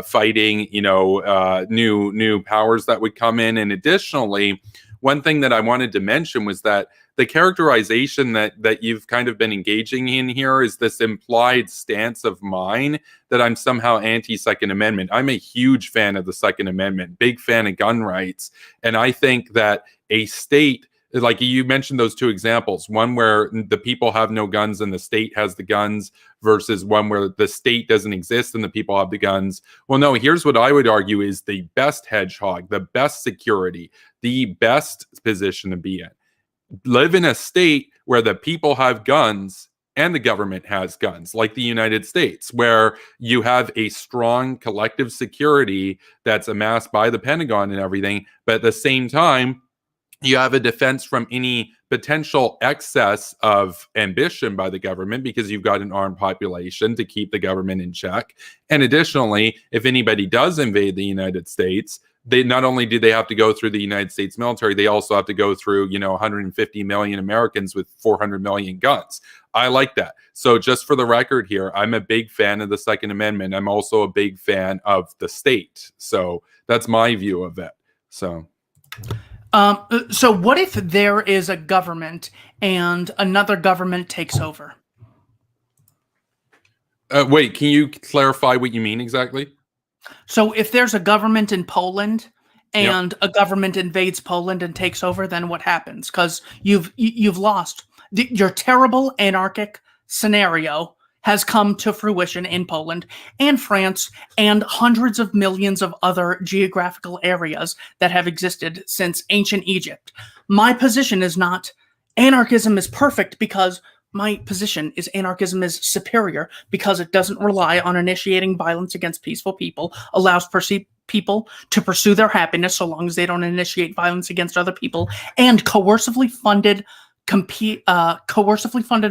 C: fighting, new powers that would come in. And additionally, one thing that I wanted to mention was that the characterization that you've kind of been engaging in here is this implied stance of mine that I'm somehow anti-Second Amendment. I'm a huge fan of the Second Amendment, big fan of gun rights. And I think that a state, like you mentioned those two examples, one where the people have no guns and the state has the guns, versus one where the state doesn't exist and the people have the guns. Well, no, here's what I would argue is the best hedgehog, the best security, the best position to be in. Live in a state where the people have guns and the government has guns, like the United States, where you have a strong collective security that's amassed by the Pentagon and everything, but at the same time, you have a defense from any potential excess of ambition by the government, because you've got an armed population to keep the government in check. And additionally, if anybody does invade the United States, they not only do they have to go through the United States military, they also have to go through, 150 million Americans with 400 million guns. I like that. So just for the record here, I'm a big fan of the Second Amendment. I'm also a big fan of the state. So that's my view of it. So
A: what if there is a government and another government takes over?
C: Wait, can you clarify what you mean exactly?
A: So if there's a government in Poland and a government invades Poland and takes over, then what happens? Because you've lost. Your terrible anarchic scenario has come to fruition in Poland and France and hundreds of millions of other geographical areas that have existed since ancient Egypt. My position is not anarchism is perfect, because my position is anarchism is superior because it doesn't rely on initiating violence against peaceful people, allows people to pursue their happiness so long as they don't initiate violence against other people, and coercively funded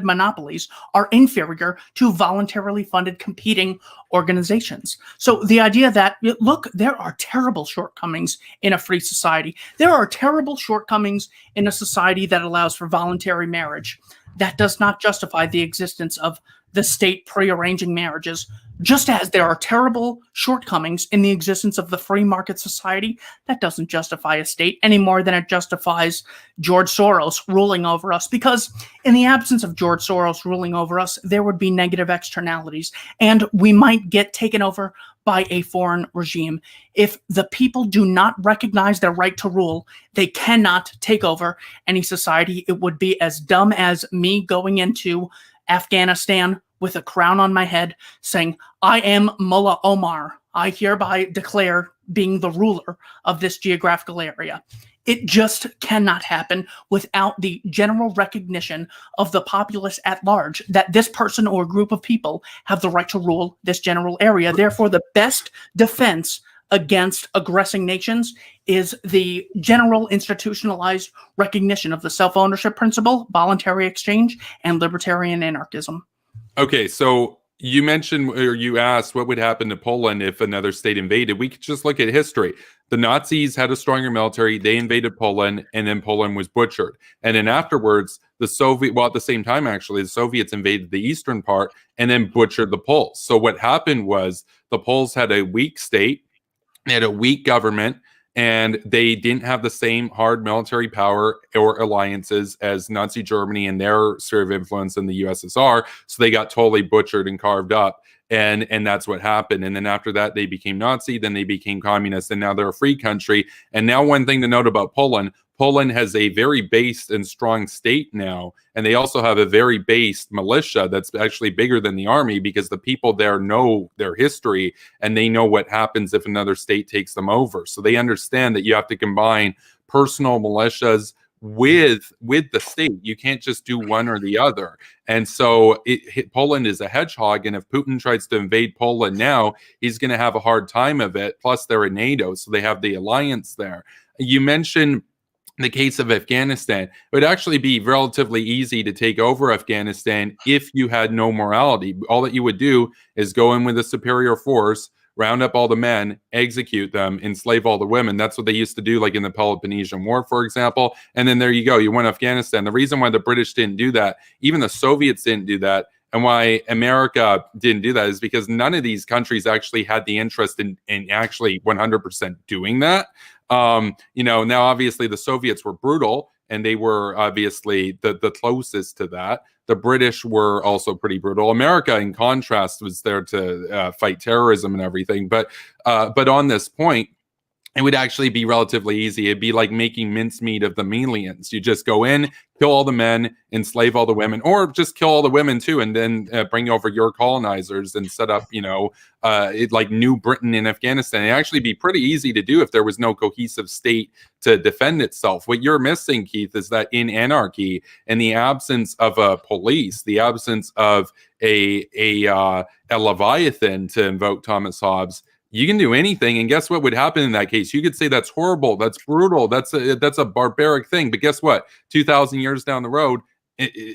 A: monopolies are inferior to voluntarily funded competing organizations. So the idea that, look, there are terrible shortcomings in a free society. There are terrible shortcomings in a society that allows for voluntary marriage. That does not justify the existence of the state prearranging marriages, just as there are terrible shortcomings in the existence of the free market society. That doesn't justify a state any more than it justifies George Soros ruling over us, because in the absence of George Soros ruling over us, there would be negative externalities, and we might get taken over by a foreign regime. If the people do not recognize their right to rule, they cannot take over any society. It would be as dumb as me going into Afghanistan with a crown on my head saying, I am Mullah Omar. I hereby declare being the ruler of this geographical area. It just cannot happen without the general recognition of the populace at large that this person or group of people have the right to rule this general area. Therefore, the best defense against aggressing nations is the general institutionalized recognition of the self-ownership principle, voluntary exchange, and libertarian anarchism.
C: Okay, so You mentioned, or you asked, what would happen to Poland if another state invaded. We could just look at history. The Nazis had a stronger military. They invaded Poland, and then Poland was butchered. And then afterwards, at the same time, actually, the Soviets invaded the eastern part and then butchered the Poles. So what happened was the Poles had a weak state, they had a weak government, and they didn't have the same hard military power or alliances as Nazi Germany and their sphere of influence in the USSR. So they got totally butchered and carved up. And that's what happened. And then after that, they became Nazi, then they became communist, and now they're a free country. And now one thing to note about Poland, Poland has a very based and strong state now, and they also have a very based militia that's actually bigger than the army, because the people there know their history and they know what happens if another state takes them over. So they understand that you have to combine personal militias with the state. You can't just do one or the other. And so Poland is a hedgehog, and if Putin tries to invade Poland now, he's going to have a hard time of it. Plus they're in NATO, so they have the alliance there. You mentioned the case of Afghanistan. It would actually be relatively easy to take over Afghanistan if you had no morality. All that you would do is go in with a superior force, round up all the men, execute them, enslave all the women. That's what they used to do, like in the Peloponnesian War, for example. And then there you go, you won Afghanistan. The reason why the British didn't do that, even the Soviets didn't do that, and why America didn't do that is because none of these countries actually had the interest in actually 100% doing that. Now obviously the Soviets were brutal, and they were obviously the closest to that. The British were also pretty brutal. America, in contrast, was there to fight terrorism and everything. But on this point, it would actually be relatively easy. It'd be like making mincemeat of the millions. You just go in, kill all the men, enslave all the women, or just kill all the women too, and then bring over your colonizers and set up, like New Britain in Afghanistan. It'd actually be pretty easy to do if there was no cohesive state to defend itself. What you're missing, Keith, is that in anarchy, in the absence of a police, the absence of a Leviathan, to invoke Thomas Hobbes, you can do anything. And guess what would happen in that case? You could say that's horrible, that's brutal, that's a barbaric thing. But guess what? 2,000 years down the road,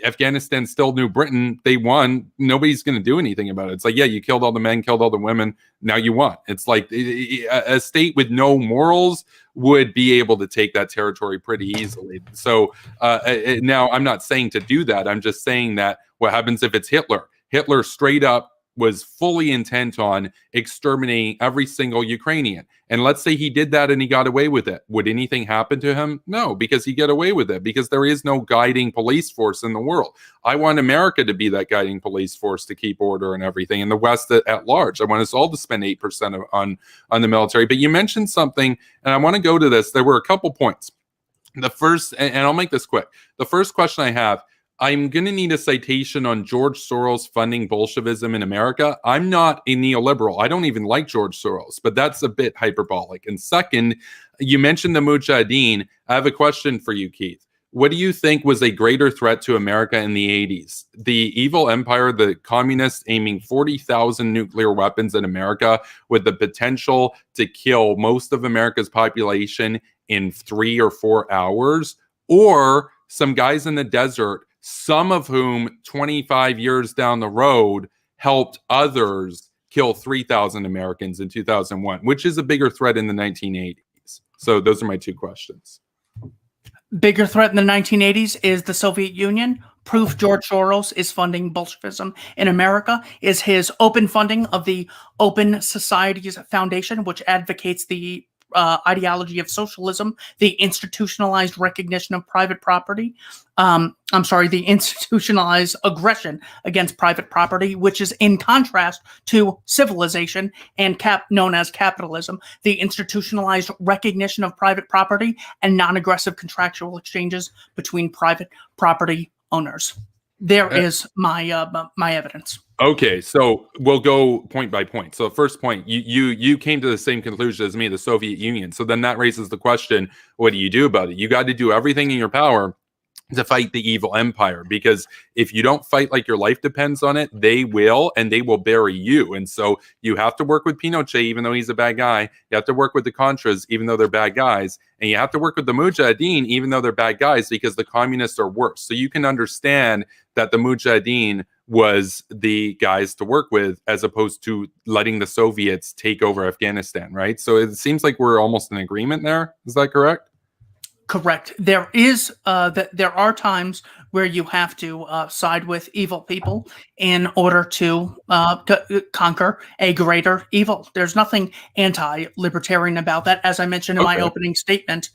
C: Afghanistan's still New Britain. They won. Nobody's going to do anything about it. It's like, yeah, you killed all the men, killed all the women. Now you won. It's like a state with no morals would be able to take that territory pretty easily. So now I'm not saying to do that. I'm just saying that what happens if it's Hitler? Hitler straight up was fully intent on exterminating every single Ukrainian. And let's say he did that and he got away with it. Would anything happen to him? No, because he got away with it, because there is no guiding police force in the world. I want America to be that guiding police force to keep order and everything, and the West at large. I want us all to spend 8% on the military. But you mentioned something, and I want to go to this. There were a couple points. The first, and I'll make this quick. The first question I have, I'm going to need a citation on George Soros funding Bolshevism in America. I'm not a neoliberal. I don't even like George Soros, but that's a bit hyperbolic. And second, you mentioned the Mujahideen. I have a question for you, Keith. What do you think was a greater threat to America in the 80s? The evil empire, the communists aiming 40,000 nuclear weapons at America with the potential to kill most of America's population in 3 or 4 hours, or some guys in the desert, some of whom 25 years down the road helped others kill 3,000 Americans in 2001, which is a bigger threat in the 1980s? So those are my two questions.
A: Bigger threat in the 1980s is the Soviet Union. Proof George Soros is funding Bolshevism in America is his open funding of the Open Societies Foundation, which advocates the ideology of socialism, the institutionalized recognition of private property. The institutionalized aggression against private property, which is in contrast to civilization and known as capitalism, the institutionalized recognition of private property and non-aggressive contractual exchanges between private property owners. There is my my evidence.
C: Okay, so we'll go point by point. So first point, you came to the same conclusion as me, the Soviet Union. So then that raises the question, what do you do about it? You got to do everything in your power to fight the evil empire, because if you don't fight like your life depends on it, they will, and they will bury you. And so you have to work with Pinochet, even though he's a bad guy. You have to work with the Contras, even though they're bad guys. And you have to work with the Mujahideen, even though they're bad guys, because the communists are worse. So you can understand that the Mujahideen was the guys to work with, as opposed to letting the Soviets take over Afghanistan, right? So it seems like we're almost in agreement there. Is that correct?
A: Correct. There is there are times where you have to side with evil people in order to conquer a greater evil. There's nothing anti-libertarian about that. As I mentioned in my opening statement,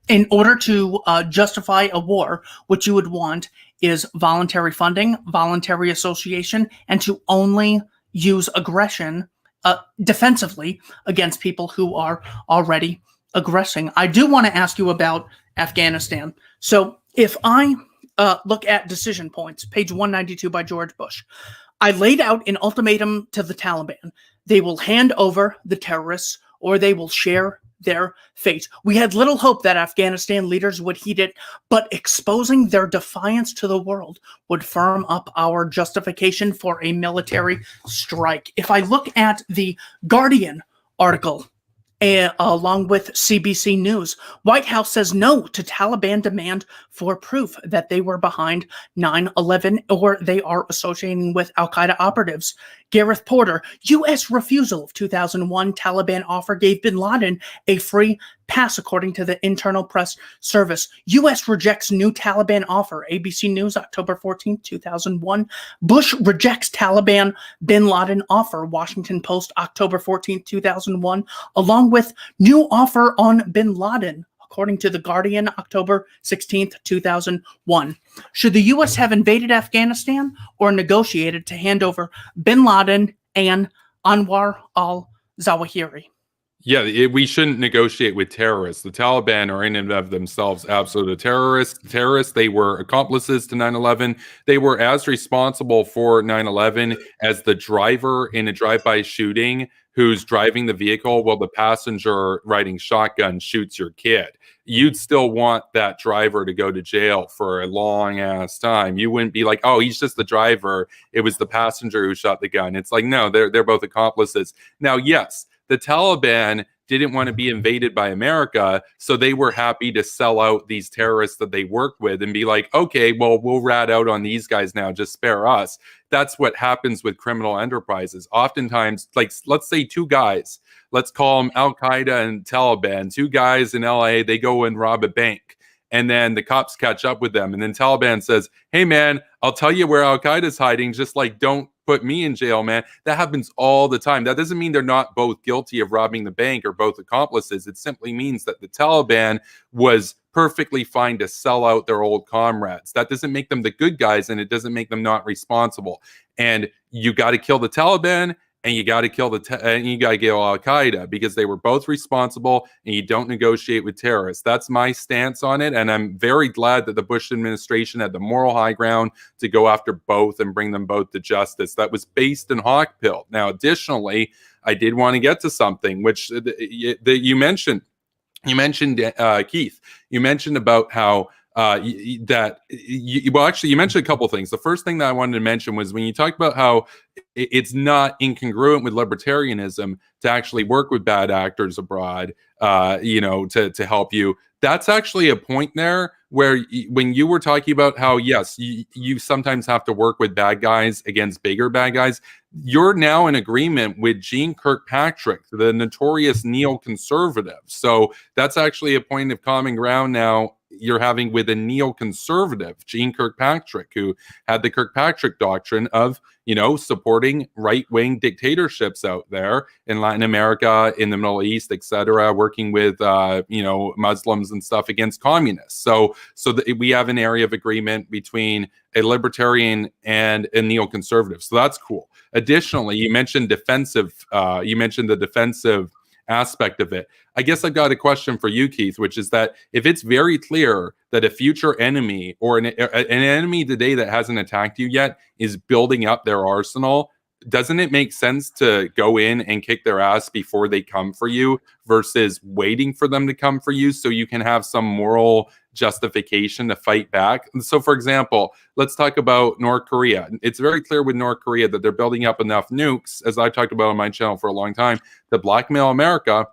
A: in order to justify a war, what you would want is voluntary funding, voluntary association, and to only use aggression defensively against people who are already aggressing. I do want to ask you about Afghanistan. So if I look at decision points, page 192 by George Bush, I laid out an ultimatum to the Taliban. They will hand over the terrorists or they will share their fate. We had little hope that Afghanistan leaders would heed it, but exposing their defiance to the world would firm up our justification for a military strike. If I look at the Guardian article, along with CBC News, White House says no to Taliban demand for proof that they were behind 9/11 or they are associating with Al-Qaeda operatives. Gareth Porter, U.S. refusal of 2001 Taliban offer gave bin Laden a free pass, according to the internal press service. U.S. rejects new Taliban offer. ABC News, October 14, 2001. Bush rejects Taliban bin Laden offer. Washington Post, October 14, 2001. Along with new offer on bin Laden, according to The Guardian, October 16th, 2001. Should the U.S. have invaded Afghanistan or negotiated to hand over bin Laden and Anwar al-Zawahiri?
C: Yeah, we shouldn't negotiate with terrorists. The Taliban are in and of themselves absolute terrorists. They were accomplices to 9/11. They were as responsible for 9/11 as the driver in a drive-by shooting who's driving the vehicle while the passenger riding shotgun shoots your kid. You'd still want that driver to go to jail for a long ass time. You wouldn't be like, oh, he's just the driver. It was the passenger who shot the gun. It's like, no, they're both accomplices. Now, yes, the Taliban didn't want to be invaded by America, so they were happy to sell out these terrorists that they worked with and be like, okay, well, we'll rat out on these guys now, just spare us. That's what happens with criminal enterprises. Oftentimes, like, let's say two guys, let's call them Al-Qaeda and Taliban, two guys in LA, they go and rob a bank. And then the cops catch up with them. And then Taliban says, hey, man, I'll tell you where Al-Qaeda's hiding. Just like, don't put me in jail, man. That happens all the time. That doesn't mean they're not both guilty of robbing the bank or both accomplices. It simply means that the Taliban was perfectly fine to sell out their old comrades. That doesn't make them the good guys, and it doesn't make them not responsible. And you got to kill the Taliban, and you got to kill Al-Qaeda, because they were both responsible, and you don't negotiate with terrorists. That's my stance on it, and I'm very glad that the Bush administration had the moral high ground to go after both and bring them both to justice. That was based in hawkpill. Now, additionally, I did want to get to something which you mentioned. You mentioned, Keith. You mentioned about how you mentioned a couple of things. The first thing that I wanted to mention was when you talked about how it's not incongruent with libertarianism to actually work with bad actors abroad, to help you. That's actually a point there where when you were talking about how, yes, you sometimes have to work with bad guys against bigger bad guys, you're now in agreement with Gene Kirkpatrick, the notorious neoconservative. So that's actually a point of common ground now you're having with a neoconservative, Gene Kirkpatrick, who had the Kirkpatrick doctrine of, supporting right-wing dictatorships out there in Latin America, in the Middle East, etc., working with, Muslims and stuff against communists. So we have an area of agreement between a libertarian and a neoconservative. So that's cool. Additionally, you mentioned the defensive aspect of it. I guess I've got a question for you, Keith, which is that if it's very clear that a future enemy or an enemy today that hasn't attacked you yet is building up their arsenal, doesn't it make sense to go in and kick their ass before they come for you versus waiting for them to come for you so you can have some moral justification to fight back? So, for example, let's talk about North Korea. It's very clear with North Korea that they're building up enough nukes, as I've talked about on my channel for a long time, to blackmail America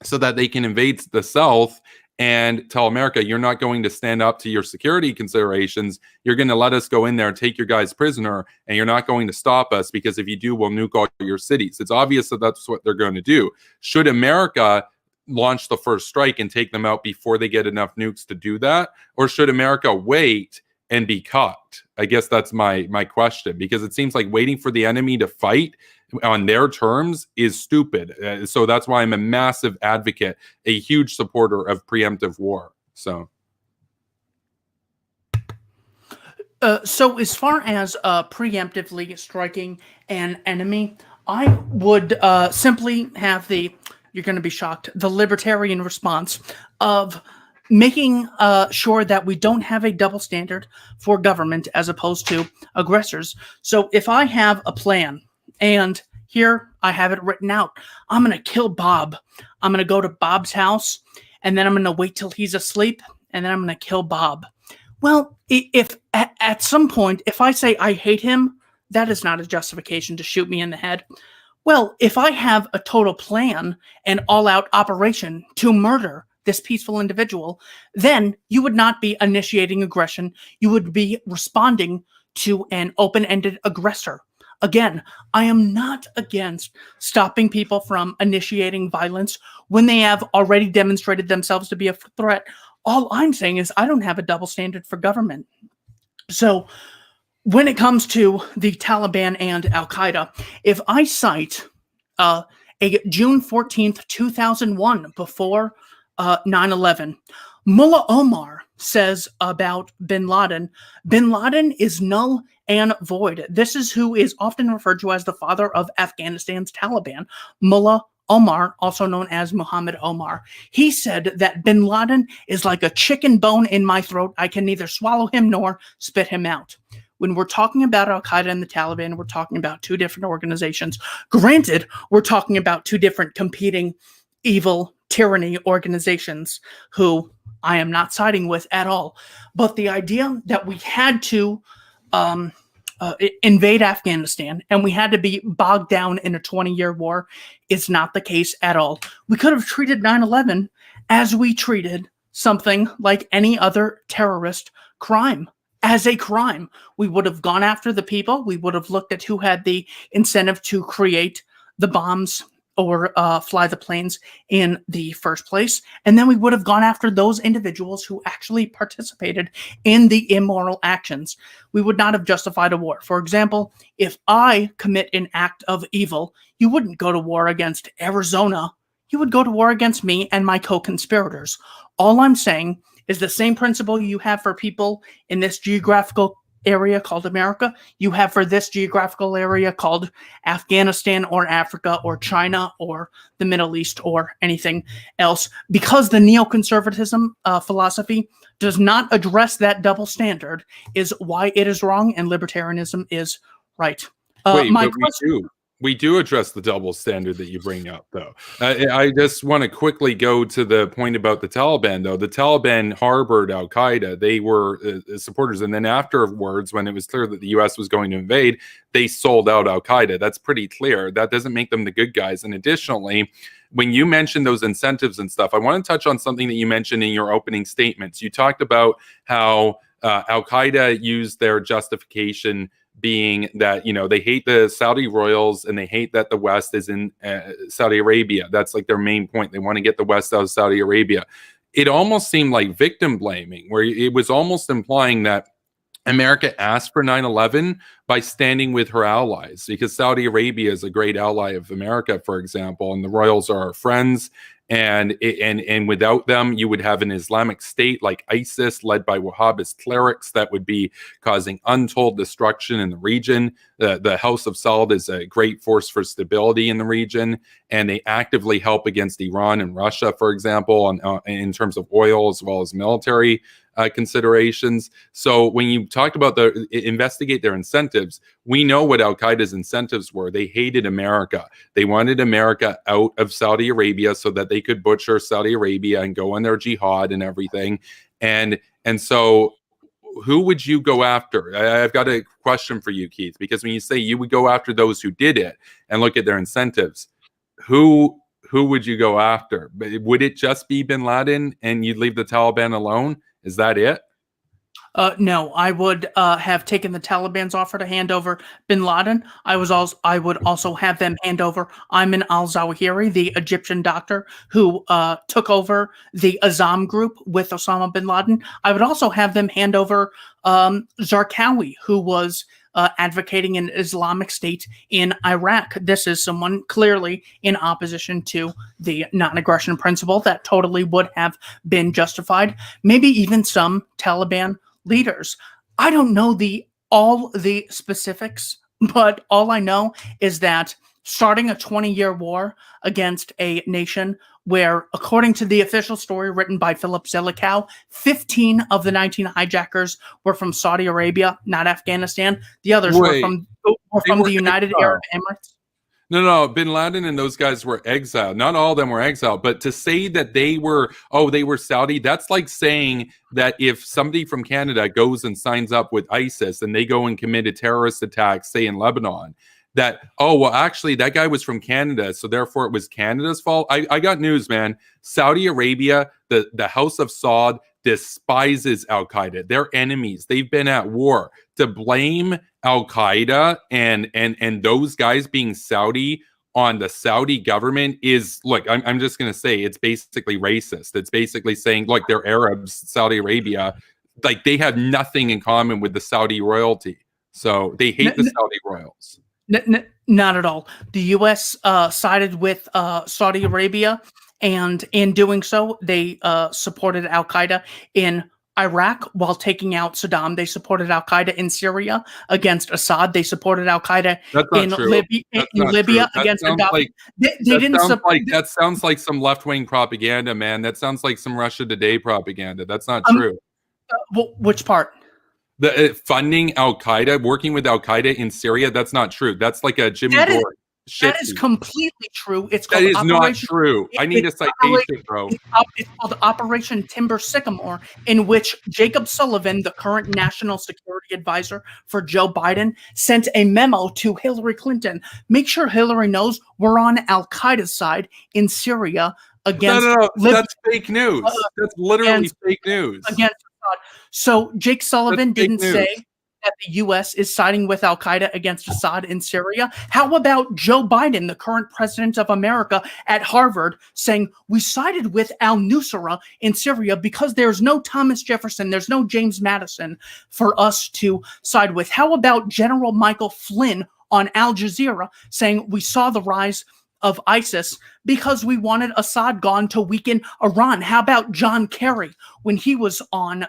C: so that they can invade the South and tell America, you're not going to stand up to your security considerations. You're going to let us go in there and take your guys prisoner, and you're not going to stop us, because if you do, we'll nuke all your cities. It's obvious that that's what they're going to do. Should America launch the first strike and take them out before they get enough nukes to do that? Or should America wait and be caught? I guess that's my question, because it seems like waiting for the enemy to fight on their terms is stupid. So that's why I'm a massive advocate, a huge supporter of preemptive war. So
A: as far as preemptively striking an enemy, I would simply have you're going to be shocked, the libertarian response of making sure that we don't have a double standard for government as opposed to aggressors. So if I have a plan, and here I have it written out, I'm going to kill Bob. I'm going to go to Bob's house, and then I'm going to wait till he's asleep, and then I'm going to kill Bob. Well, if at some point, if I say I hate him, that is not a justification to shoot me in the head. Well, if I have a total plan and all-out operation to murder this peaceful individual, then you would not be initiating aggression. You would be responding to an open-ended aggressor. Again, I am not against stopping people from initiating violence when they have already demonstrated themselves to be a threat. All I'm saying is I don't have a double standard for government. So when it comes to the Taliban and Al-Qaeda, if I cite a June 14th, 2001, before 9/11, Mullah Omar says about bin Laden is null and void. This is who is often referred to as the father of Afghanistan's Taliban, Mullah Omar, also known as Muhammad Omar. He said that bin Laden is like a chicken bone in my throat. I can neither swallow him nor spit him out. When we're talking about Al-Qaeda and the Taliban, we're talking about two different organizations. Granted, we're talking about two different competing evil tyranny organizations who I am not siding with at all. But the idea that we had to invade Afghanistan and we had to be bogged down in a 20-year war is not the case at all. We could have treated 9/11 as we treated something like any other terrorist crime. As a crime, we would have gone after the people. We would have looked at who had the incentive to create the bombs or fly the planes in the first place. And then we would have gone after those individuals who actually participated in the immoral actions. We would not have justified a war. For example, if I commit an act of evil, you wouldn't go to war against Arizona. You would go to war against me and my co-conspirators. All I'm saying is the same principle you have for people in this geographical area called America, you have for this geographical area called Afghanistan or Africa or China or the Middle East or anything else. Because the neoconservatism philosophy does not address that double standard is why it is wrong and libertarianism is right.
C: We do address the double standard that you bring up, though. I just want to quickly go to the point about the Taliban, though. The Taliban harbored Al-Qaeda. They were supporters. And then afterwards, when it was clear that the U.S. was going to invade, they sold out Al-Qaeda. That's pretty clear. That doesn't make them the good guys. And additionally, when you mention those incentives and stuff, I want to touch on something that you mentioned in your opening statements. You talked about how Al-Qaeda used their justification being that, you know, they hate the Saudi royals and they hate that the West is in Saudi Arabia. That's like their main point. They want to get the West out of Saudi Arabia. It almost seemed like victim blaming, where it was almost implying that America asked for 9/11 by standing with her allies, because Saudi Arabia is a great ally of America, for example, and the royals are our friends. And without them, you would have an Islamic State like ISIS, led by Wahhabist clerics, that would be causing untold destruction in the region. The House of Saud is a great force for stability in the region, and they actively help against Iran and Russia, for example, in terms of oil as well as military considerations. So when you talked about investigate their incentives, we know what Al-Qaeda's incentives were. They hated America. They wanted America out of Saudi Arabia so that they could butcher Saudi Arabia and go on their jihad and everything. And so who would you go after? I've got a question for you, Keith, because when you say you would go after those who did it and look at their incentives, who who would you go after? Would it just be bin Laden and you'd leave the Taliban alone? Is that it?
A: No, I would have taken the Taliban's offer to hand over bin Laden. I would also have them hand over Ayman al-Zawahiri, the Egyptian doctor who took over the Azam group with Osama bin Laden. I would also have them hand over Zarqawi, who was advocating an Islamic State in Iraq. This is someone clearly in opposition to the non-aggression principle that totally would have been justified. Maybe even some Taliban leaders. I don't know all the specifics, but all I know is that starting a 20-year war against a nation where, according to the official story written by Philip Zelikow, 15 of the 19 hijackers were from Saudi Arabia, not Afghanistan. The others were from the United Arab Emirates.
C: No, bin Laden and those guys were exiled. Not all of them were exiled, but to say that they were Saudi, that's like saying that if somebody from Canada goes and signs up with ISIS and they go and commit a terrorist attack, say in Lebanon, that, actually that guy was from Canada, so therefore it was Canada's fault. I got news, man. Saudi Arabia, the House of Saud, despises Al-Qaeda. They're enemies. They've been at war. To blame Al-Qaeda and those guys being Saudi on the Saudi government is, look, I'm just going to say it's basically racist. It's basically saying, look, they're Arabs, Saudi Arabia. Like, they have nothing in common with the Saudi royalty. So they hate the Saudi royals.
A: Not at all. The U.S. sided with Saudi Arabia, and in doing so, they supported Al-Qaeda in Iraq while taking out Saddam. They supported Al-Qaeda in Syria against Assad. They supported Al-Qaeda in Libya against Gaddafi.
C: That sounds like some left-wing propaganda, man. That sounds like some Russia Today propaganda. That's not true.
A: Which part?
C: The funding Al-Qaeda, working with Al-Qaeda in Syria, that's not true. That's like a Jimmy Dore.
A: That is completely true. It's
C: called not true. I need a citation, bro.
A: It's called Operation Timber Sycamore, in which Jacob Sullivan, the current national security advisor for Joe Biden, sent a memo to Hillary Clinton. Make sure Hillary knows we're on Al-Qaeda's side in Syria against.
C: No, that's fake news. That's literally fake news.
A: Against Assad. So Jake Sullivan didn't say that the U.S. is siding with Al-Qaeda against Assad in Syria. How about Joe Biden, the current president of America, at Harvard, saying we sided with al-Nusra in Syria because there's no Thomas Jefferson, there's no James Madison for us to side with? How about General Michael Flynn on Al Jazeera saying we saw the rise of ISIS because we wanted Assad gone to weaken Iran? How about John Kerry when he was on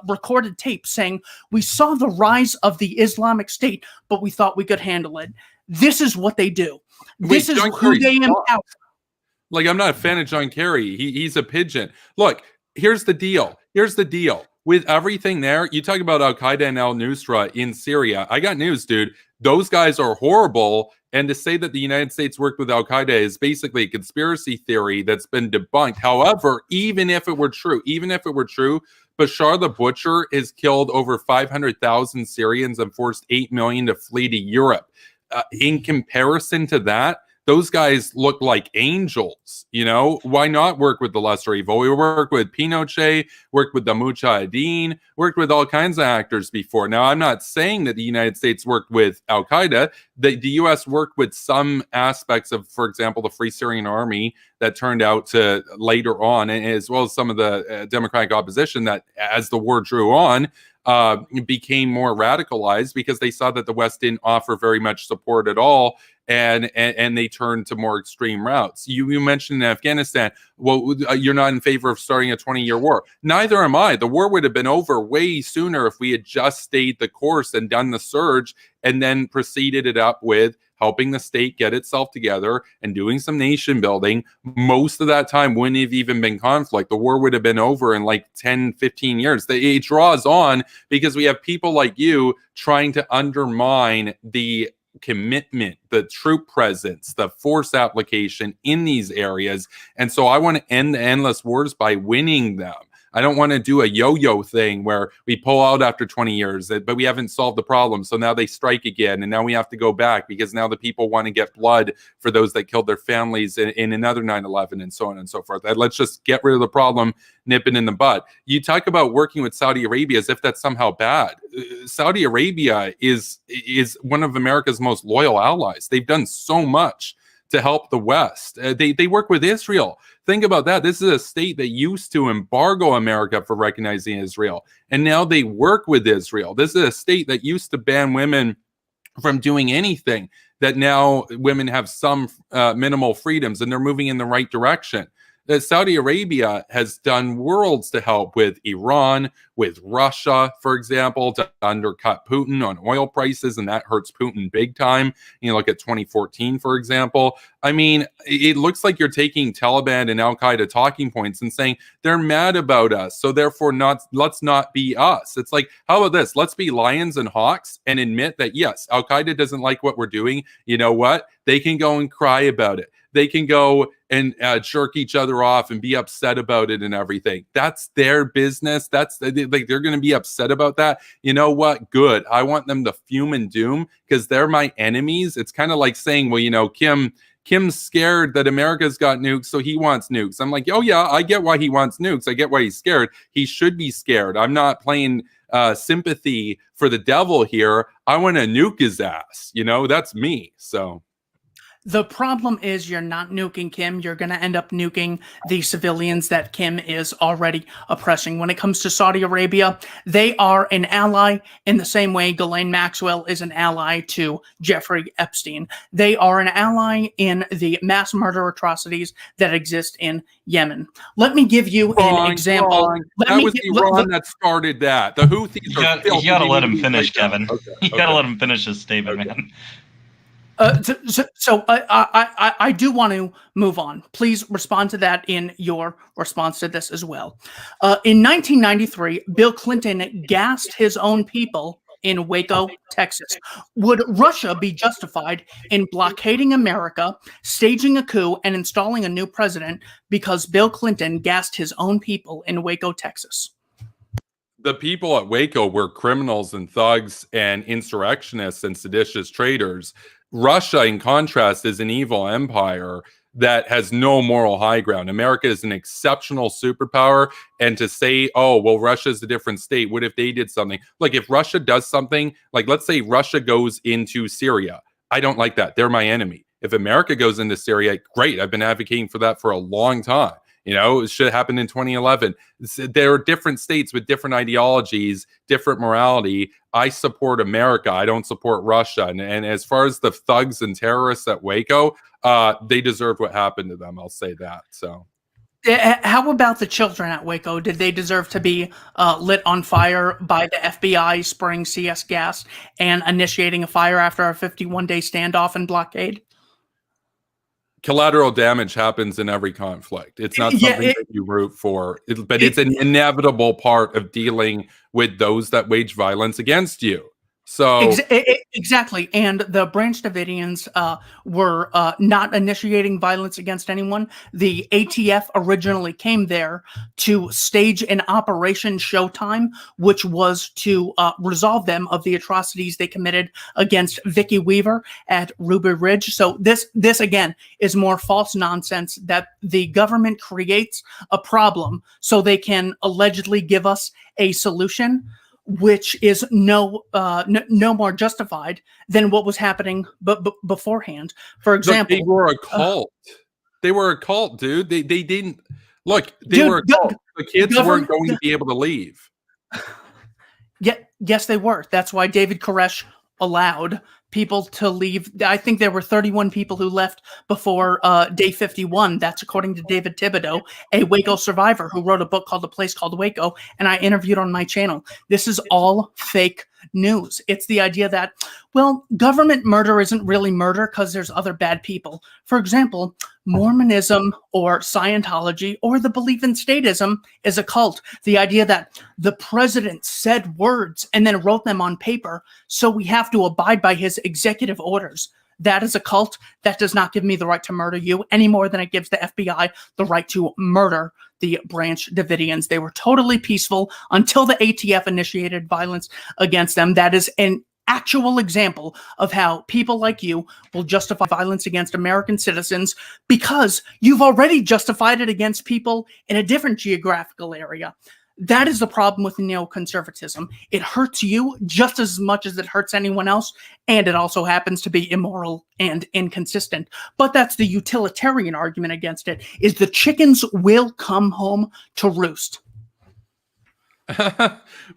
A: recorded tape saying we saw the rise of the Islamic State, but we thought we could handle it? This is what they do. This is who they empower.
C: Like, I'm not a fan of John Kerry. He's a pigeon. Look, here's the deal. With everything there, you talk about Al-Qaeda and al-Nusra in Syria. I got news, dude. Those guys are horrible. And to say that the United States worked with Al-Qaeda is basically a conspiracy theory that's been debunked. However, even if it were true, Bashar the Butcher has killed over 500,000 Syrians and forced 8 million to flee to Europe. In comparison to that, those guys look like angels. You know, why not work with the lesser evil? We worked with Pinochet, worked with the Mujahideen, worked with all kinds of actors before. Now, I'm not saying that the United States worked with Al-Qaeda. The U.S. worked with some aspects of, for example, the Free Syrian Army that turned out to later on, as well as some of the Democratic opposition that, as the war drew on, became more radicalized because they saw that the West didn't offer very much support at all, and they turned to more extreme routes. You mentioned in Afghanistan, well, you're not in favor of starting a 20-year war. Neither am I. The war would have been over way sooner if we had just stayed the course and done the surge and then proceeded it up with helping the state get itself together and doing some nation building. Most of that time wouldn't have even been conflict. The war would have been over in like 10, 15 years. It draws on because we have people like you trying to undermine the commitment, the troop presence, the force application in these areas. And so I want to end the endless wars by winning them. I don't want to do a yo-yo thing where we pull out after 20 years, but we haven't solved the problem. So now they strike again, and now we have to go back because now the people want to get blood for those that killed their families in another 9/11 and so on and so forth. Let's just get rid of the problem, nip it in the bud. You talk about working with Saudi Arabia as if that's somehow bad. Saudi Arabia is one of America's most loyal allies. They've done so much to help the West. They work with Israel. Think about that. This is a state that used to embargo America for recognizing Israel, and now they work with Israel. This is a state that used to ban women from doing anything, that now women have some minimal freedoms, and they're moving in the right direction. That Saudi Arabia has done worlds to help with Iran, with Russia, for example, to undercut Putin on oil prices, and that hurts Putin big time. You look at 2014, for example. I mean, it looks like you're taking Taliban and Al-Qaeda talking points and saying they're mad about us, so therefore let's not be us. It's like, how about this? Let's be lions and hawks and admit that, yes, Al-Qaeda doesn't like what we're doing. You know what? They can go and cry about it. They can go and jerk each other off and be upset about it and everything. That's their business. That's like, they're going to be upset about that. You know what? Good. I want them to fume and doom because they're my enemies. It's kind of like saying, well, you know, Kim's scared that America's got nukes, so he wants nukes. I'm like, oh yeah, I get why he wants nukes. I get why he's scared. He should be scared. I'm not playing sympathy for the devil here. I want to nuke his ass. You know, that's me. So.
A: The problem is you're not nuking Kim. You're going to end up nuking the civilians that Kim is already oppressing. When it comes to Saudi Arabia, they are an ally in the same way Ghislaine Maxwell is an ally to Jeffrey Epstein. They are an ally in the mass murder atrocities that exist in Yemen. Let me give you an example.
C: That was Iran that started that. The Houthis
B: you got to let him finish, Kevin. Okay. You got to let him finish his statement, man.
A: So I do want to move on. Please respond to that in your response to this as well. In 1993, Bill Clinton gassed his own people in Waco, Texas. Would Russia be justified in blockading America, staging a coup, and installing a new president because Bill Clinton gassed his own people in Waco, Texas?
C: The people at Waco were criminals and thugs and insurrectionists and seditious traitors. Russia, in contrast, is an evil empire that has no moral high ground. America is an exceptional superpower, and to say, oh, well, Russia is a different state, what if they did something? Like, if Russia does something, like, let's say Russia goes into Syria. I don't like that. They're my enemy. If America goes into Syria, great. I've been advocating for that for a long time. You know, it should have happened in 2011. There are different states with different ideologies, different morality. I support America. I don't support Russia. And as far as the thugs and terrorists at Waco, they deserved what happened to them. I'll say that. So,
A: how about the children at Waco? Did they deserve to be lit on fire by the FBI spraying CS gas and initiating a fire after a 51-day standoff and blockade?
C: Collateral damage happens in every conflict. It's not something that you root for, but it's an inevitable part of dealing with those that wage violence against you. So
A: exactly. And the Branch Davidians were not initiating violence against anyone. The ATF originally came there to stage an Operation Showtime, which was to resolve them of the atrocities they committed against Vicky Weaver at Ruby Ridge. So this again is more false nonsense that the government creates a problem so they can allegedly give us a solution, which is no more justified than what was happening beforehand. For example,
C: they were a cult. They were a cult, dude. They didn't look. They were a cult. The kids weren't going to be able to leave.
A: Yes, they were. That's why David Koresh allowed people to leave. I think there were 31 people who left before day 51. That's according to David Thibodeau, a Waco survivor who wrote a book called A Place Called Waco, and I interviewed on my channel. This is all fake news. It's the idea that, well, government murder isn't really murder because there's other bad people. For example, Mormonism or Scientology or the belief in statism is a cult. The idea that the president said words and then wrote them on paper, so we have to abide by his executive orders. That is a cult. That does not give me the right to murder you any more than it gives the FBI the right to murder the Branch Davidians. They were totally peaceful until the ATF initiated violence against them. That is an actual example of how people like you will justify violence against American citizens because you've already justified it against people in a different geographical area. That is the problem with neoconservatism. It hurts you just as much as it hurts anyone else, and it also happens to be immoral and inconsistent. But that's the utilitarian argument against it, is the chickens will come home to roost.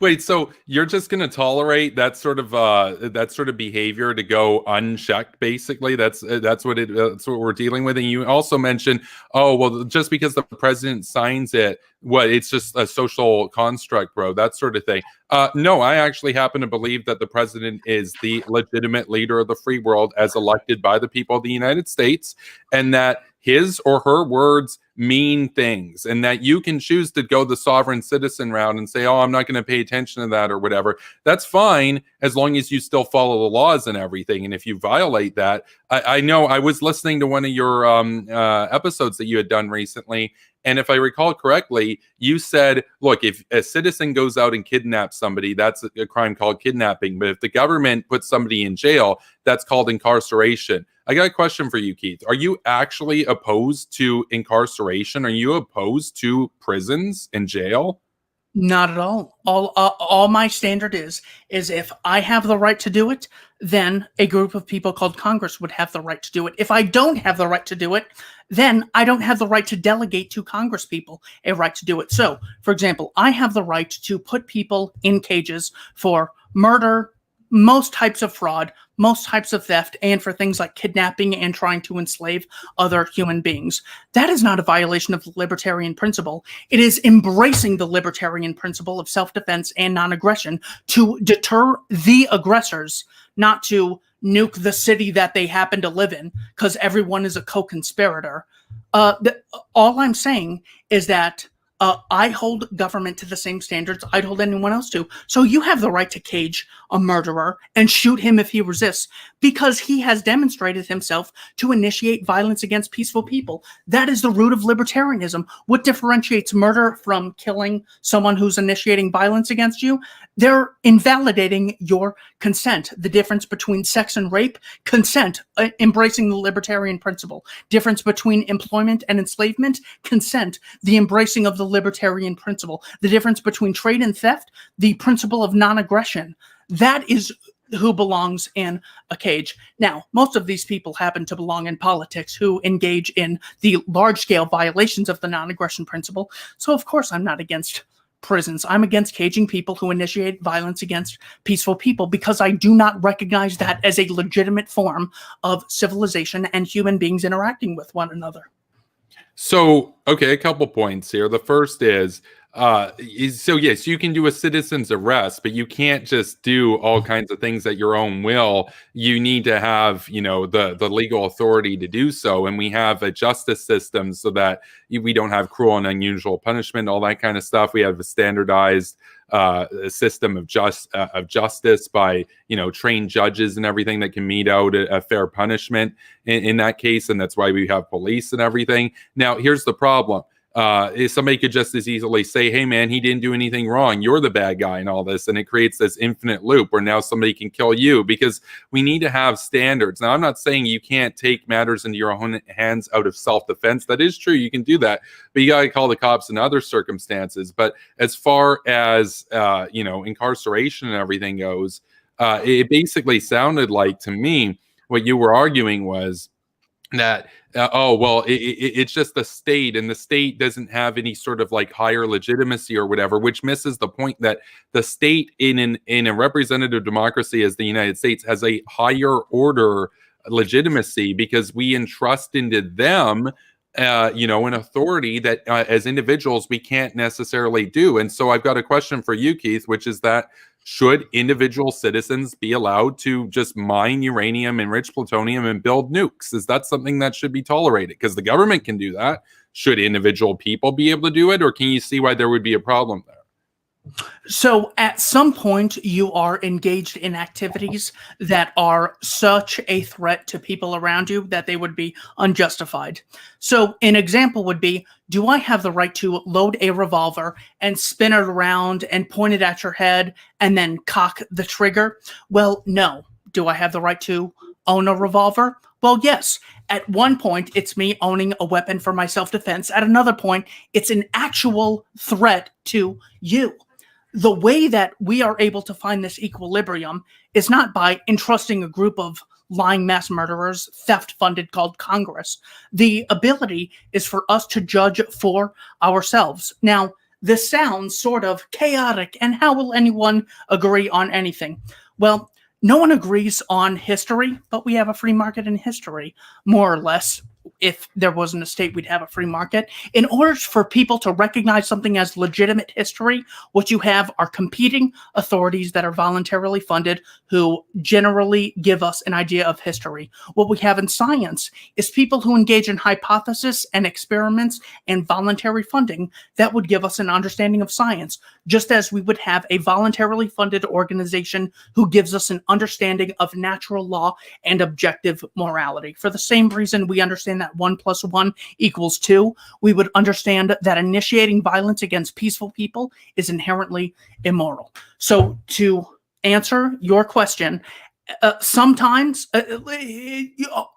C: Wait, so you're just going to tolerate that sort of behavior to go unchecked? Basically, that's what we're dealing with. And you also mentioned, oh well, just because the president signs it, it's just a social construct, bro. That sort of thing. No, I actually happen to believe that the president is the legitimate leader of the free world as elected by the people of the United States, and that his or her words mean things, and that you can choose to go the sovereign citizen route and say, oh, I'm not going to pay attention to that or whatever. That's fine, as long as you still follow the laws and everything. And if you violate that, I know I was listening to one of your episodes that you had done recently, and if I recall correctly, you said, look, if a citizen goes out and kidnaps somebody, that's a crime called kidnapping. But if the government puts somebody in jail, that's called incarceration. I got a question for you, Keith. Are you actually opposed to incarceration? Are you opposed to prisons and jail?
A: Not at all. All my standard is if I have the right to do it, then a group of people called Congress would have the right to do it. If I don't have the right to do it, then I don't have the right to delegate to Congress people a right to do it. So, for example, I have the right to put people in cages for murder, most types of fraud, most types of theft, and for things like kidnapping and trying to enslave other human beings. That is not a violation of the libertarian principle. It is embracing the libertarian principle of self-defense and non-aggression to deter the aggressors, not to nuke the city that they happen to live in because everyone is a co-conspirator. All I'm saying is that I hold government to the same standards I'd hold anyone else to. So you have the right to cage a murderer and shoot him if he resists, because he has demonstrated himself to initiate violence against peaceful people. That is the root of libertarianism. What differentiates murder from killing someone who's initiating violence against you? They're invalidating your consent. The difference between sex and rape, consent, embracing the libertarian principle. Difference between employment and enslavement, consent, the embracing of the libertarian principle. The difference between trade and theft, the principle of non-aggression. That is who belongs in a cage. Now, most of these people happen to belong in politics who engage in the large-scale violations of the non-aggression principle. So, of course, I'm not against prisons. I'm against caging people who initiate violence against peaceful people, because I do not recognize that as a legitimate form of civilization and human beings interacting with one another.
C: So, okay, a couple points here. The first is, so yes, you can do a citizen's arrest, but you can't just do all kinds of things at your own will. You need to have, the legal authority to do so. And we have a justice system so that we don't have cruel and unusual punishment, all that kind of stuff. We have a standardized system of justice by, trained judges and everything that can mete out a fair punishment in that case. And that's why we have police and everything. Now, here's the problem. Somebody could just as easily say, hey, man, he didn't do anything wrong. You're the bad guy in all this. And it creates this infinite loop where now somebody can kill you, because we need to have standards. Now, I'm not saying you can't take matters into your own hands out of self-defense. That is true. You can do that. But you got to call the cops in other circumstances. But as far as, incarceration and everything goes, it basically sounded like to me what you were arguing was that it's just the state, and the state doesn't have any sort of like higher legitimacy or whatever, which misses the point that the state in a representative democracy as the United States has a higher order legitimacy, because we entrust into them an authority that as individuals we can't necessarily do. And so I've got a question for you, Keith, which is that should individual citizens be allowed to just mine uranium, enrich plutonium, and build nukes? Is that something that should be tolerated? Because the government can do that. Should individual people be able to do it? Or can you see why there would be a problem there?
A: So at some point, you are engaged in activities that are such a threat to people around you that they would be unjustified. So an example would be, do I have the right to load a revolver and spin it around and point it at your head and then cock the trigger? Well, no. Do I have the right to own a revolver? Well, yes. At one point, it's me owning a weapon for my self-defense. At another point, it's an actual threat to you. The way that we are able to find this equilibrium is not by entrusting a group of lying mass murderers, theft-funded, called Congress. The ability is for us to judge for ourselves. Now, this sounds sort of chaotic, and how will anyone agree on anything? Well, no one agrees on history, but we have a free market in history, more or less. If there wasn't a state, we'd have a free market. In order for people to recognize something as legitimate history, what you have are competing authorities that are voluntarily funded who generally give us an idea of history. What we have in science is people who engage in hypothesis and experiments and voluntary funding that would give us an understanding of science, just as we would have a voluntarily funded organization who gives us an understanding of natural law and objective morality. For the same reason we understand that 1 + 1 = 2, we would understand that initiating violence against peaceful people is inherently immoral. So to answer your question, sometimes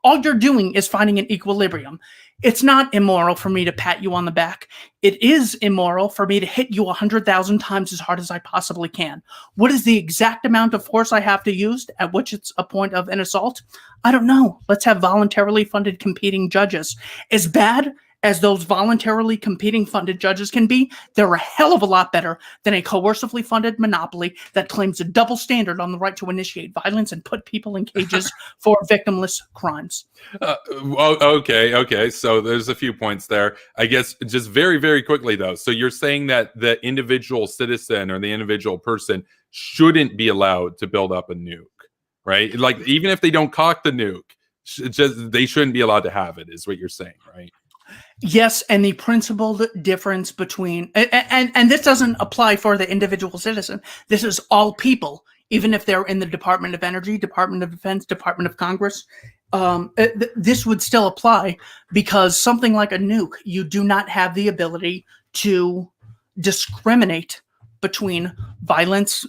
A: all you're doing is finding an equilibrium. It's not immoral for me to pat you on the back. It is immoral for me to hit you 100,000 times as hard as I possibly can. What is the exact amount of force I have to use at which it's a point of an assault? I don't know. Let's have voluntarily funded competing judges. As bad as those voluntarily competing funded judges can be, they're a hell of a lot better than a coercively funded monopoly that claims a double standard on the right to initiate violence and put people in cages for victimless crimes.
C: Okay. So there's a few points there. I guess just very, very quickly, though. So you're saying that the individual citizen or the individual person shouldn't be allowed to build up a nuke, right? Like, even if they don't cock the nuke, they shouldn't be allowed to have it, is what you're saying, right?
A: Yes, and the principled difference between, and this doesn't apply for the individual citizen. This is all people, even if they're in the Department of Energy, Department of Defense, Department of Congress. This would still apply, because something like a nuke, you do not have the ability to discriminate between violence,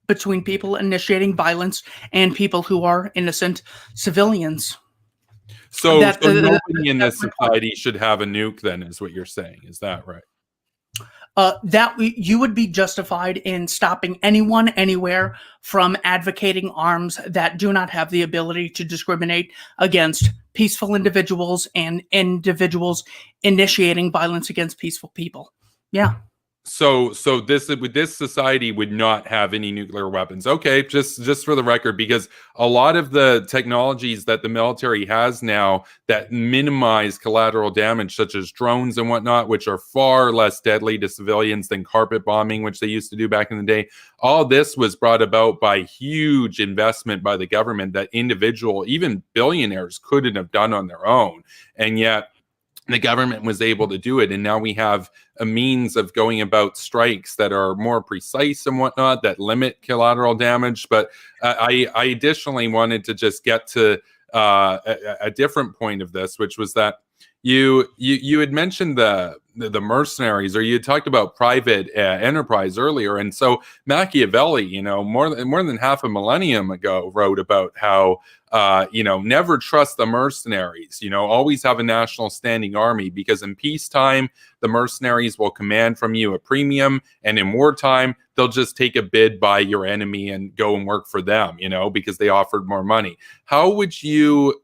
A: between people initiating violence and people who are innocent civilians.
C: So nobody in this society should have a nuke, then, is what you're saying. Is that right?
A: You would be justified in stopping anyone, anywhere, from advocating arms that do not have the ability to discriminate against peaceful individuals and individuals initiating violence against peaceful people. Yeah.
C: So this society would not have any nuclear weapons. Okay, just for the record, because a lot of the technologies that the military has now that minimize collateral damage, such as drones and whatnot, which are far less deadly to civilians than carpet bombing, which they used to do back in the day, all this was brought about by huge investment by the government that individual, even billionaires, couldn't have done on their own. And yet the government was able to do it. And now we have a means of going about strikes that are more precise and whatnot, that limit collateral damage. But I additionally wanted to just get to a different point of this, which was that you had mentioned the mercenaries, or you had talked about private enterprise earlier. And so Machiavelli, more than half a millennium ago, wrote about how never trust the mercenaries, always have a national standing army, because in peacetime, the mercenaries will command from you a premium, and in wartime, they'll just take a bid by your enemy and go and work for them, because they offered more money. How would you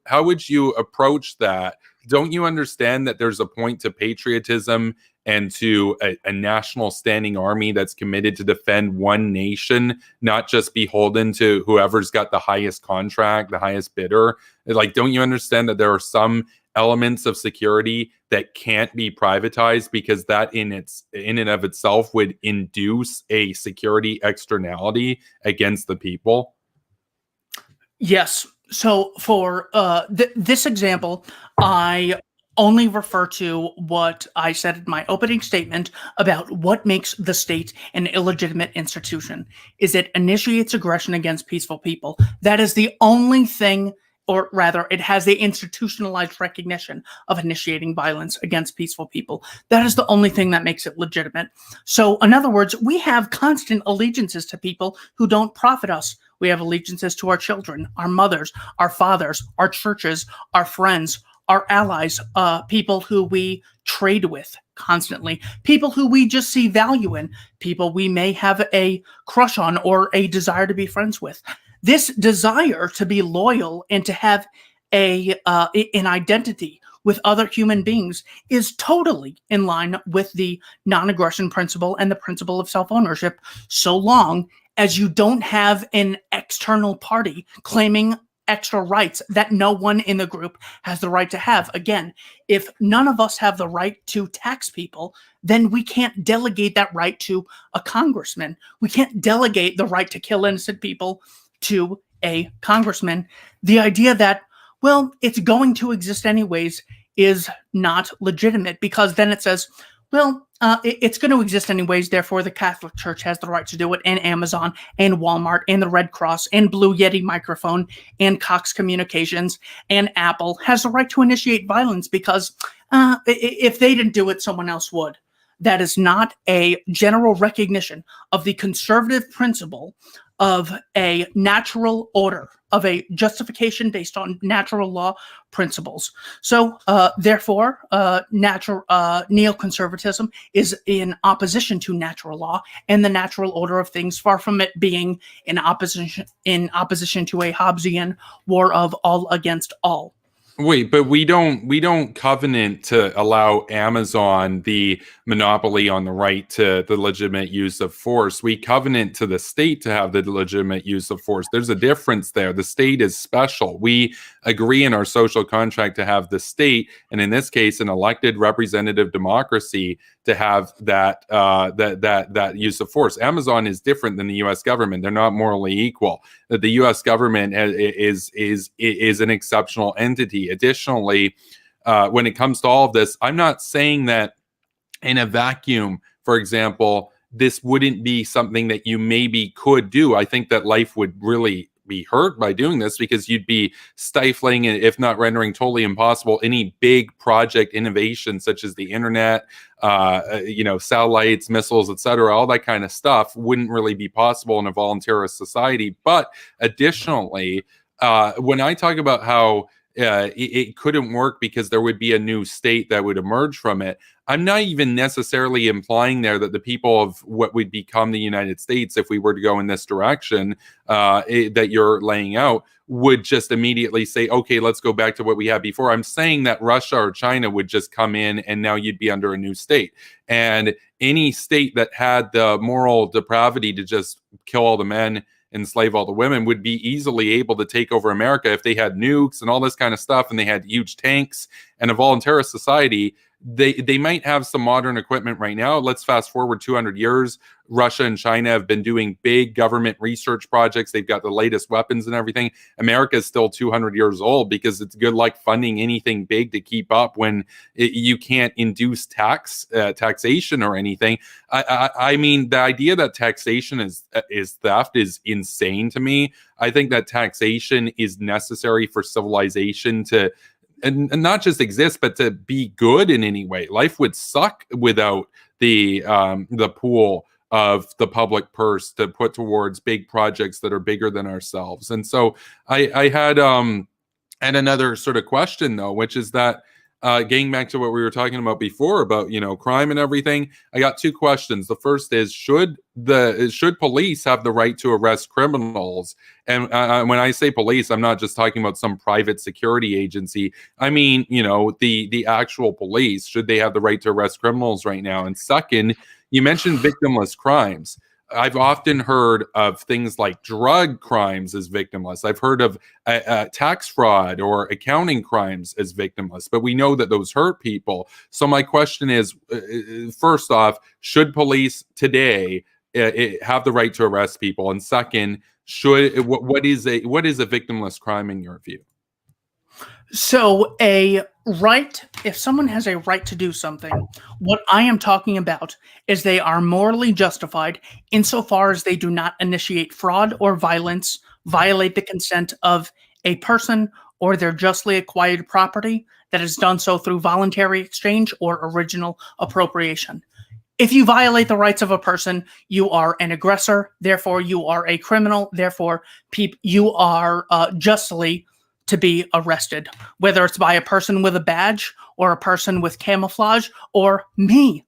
C: approach that? Don't you understand that there's a point to patriotism and to a national standing army that's committed to defend one nation, not just beholden to whoever's got the highest contract, the highest bidder? Like, don't you understand that there are some elements of security that can't be privatized, because that in and of itself would induce a security externality against the people?
A: Yes. So for this example, I only refer to what I said in my opening statement about what makes the state an illegitimate institution. Is it initiates aggression against peaceful people. That is the only thing, or rather, it has the institutionalized recognition of initiating violence against peaceful people. That is the only thing that makes it legitimate. So, in other words, we have constant allegiances to people who don't profit us. We have allegiances to our children, our mothers, our fathers, our churches, our friends, our allies, people who we trade with constantly, people who we just see value in, people we may have a crush on or a desire to be friends with. This desire to be loyal and to have an identity with other human beings is totally in line with the non-aggression principle and the principle of self-ownership, so long as you don't have an external party claiming extra rights that no one in the group has the right to have. Again, if none of us have the right to tax people, then we can't delegate that right to a congressman. We can't delegate the right to kill innocent people to a congressman. The idea that, well, it's going to exist anyways is not legitimate, because then it says, well, it's going to exist anyways, therefore the Catholic Church has the right to do it, and Amazon, and Walmart, and the Red Cross, and Blue Yeti Microphone, and Cox Communications, and Apple has the right to initiate violence because if they didn't do it, someone else would. That is not a general recognition of the conservative principle of a natural order, of a justification based on natural law principles. So, therefore, neoconservatism is in opposition to natural law and the natural order of things, far from it being in opposition to a Hobbesian war of all against all.
C: Wait, but we don't covenant to allow Amazon the monopoly on the right to the legitimate use of force. We covenant to the state to have the legitimate use of force. There's a difference there. The state is special. We agree in our social contract to have the state, and in this case, an elected representative democracy, to have that that use of force. Amazon is different than the U.S. government. They're not morally equal. The U.S. government is an exceptional entity. Additionally, when it comes to all of this, I'm not saying that in a vacuum, for example, this wouldn't be something that you maybe could do. I think that life would really be hurt by doing this, because you'd be stifling, if not rendering totally impossible, any big project innovation such as the internet, satellites, missiles, etc. All that kind of stuff wouldn't really be possible in a voluntarist society. But additionally, when I talk about how it couldn't work because there would be a new state that would emerge from it, I'm not even necessarily implying there that the people of what would become the United States, if we were to go in this direction that you're laying out, would just immediately say, okay, let's go back to what we had before. I'm saying that Russia or China would just come in and now you'd be under a new state. And any state that had the moral depravity to just kill all the men, enslave all the women, would be easily able to take over America if they had nukes and all this kind of stuff, and they had huge tanks. And a voluntarist society, they might have some modern equipment right now. Let's fast forward 200 years. Russia and China have been doing big government research projects. They've got the latest weapons and everything. America is still 200 years old, because it's good luck funding anything big to keep up when you can't induce taxation or anything. I mean, the idea that taxation is theft is insane to me. I think that taxation is necessary for civilization to and not just exist, but to be good in any way. Life would suck without the pool of the public purse to put towards big projects that are bigger than ourselves. And so I had another sort of question, though, which is that getting back to what we were talking about before about, crime and everything, I got two questions. The first is, should police have the right to arrest criminals? And when I say police, I'm not just talking about some private security agency. I mean, the actual police. Should they have the right to arrest criminals right now? And second, you mentioned victimless crimes. I've often heard of things like drug crimes as victimless. I've heard of tax fraud or accounting crimes as victimless, but we know that those hurt people. So my question is, first off, should police today have the right to arrest people? And second, what is a victimless crime in your view?
A: So a right, if someone has a right to do something, what I am talking about is they are morally justified insofar as they do not initiate fraud or violence, violate the consent of a person or their justly acquired property that is done so through voluntary exchange or original appropriation. If you violate the rights of a person, you are an aggressor, therefore you are a criminal, therefore you are justly to be arrested, whether it's by a person with a badge or a person with camouflage or me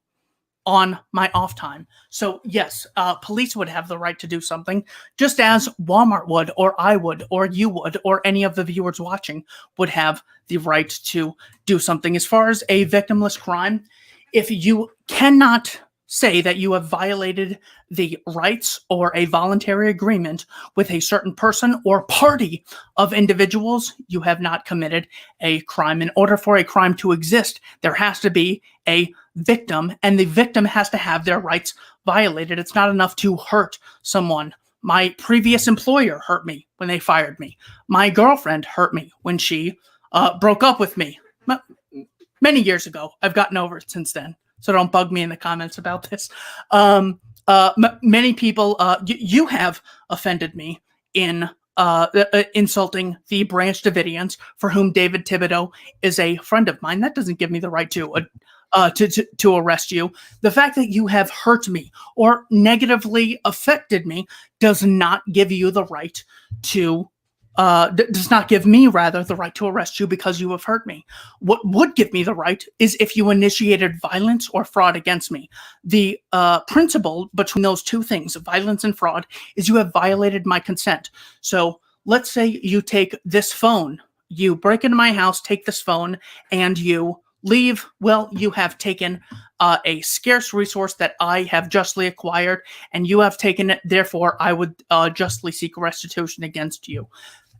A: on my off time. So yes, police would have the right to do something, just as Walmart would, or I would, or you would, or any of the viewers watching would have the right to do something. As far as a victimless crime, if you cannot say that you have violated the rights or a voluntary agreement with a certain person or party of individuals, you have not committed a crime. In order for a crime to exist, there has to be a victim, and the victim has to have their rights violated. It's not enough to hurt someone. My previous employer hurt me when they fired me. My girlfriend hurt me when she broke up with me many years ago. I've gotten over it since then. So don't bug me in the comments about this. Many people, you have offended me in insulting the Branch Davidians, for whom David Thibodeau is a friend of mine. That doesn't give me the right to arrest you. The fact that you have hurt me or negatively affected me does not give you the right to does not give me, rather, the right to arrest you because you have hurt me. What would give me the right is if you initiated violence or fraud against me. The principle between those two things, violence and fraud, is you have violated my consent. So let's say you take this phone, you break into my house, take this phone, and you leave. Well, you have taken a scarce resource that I have justly acquired, and you have taken it. Therefore, I would justly seek restitution against you.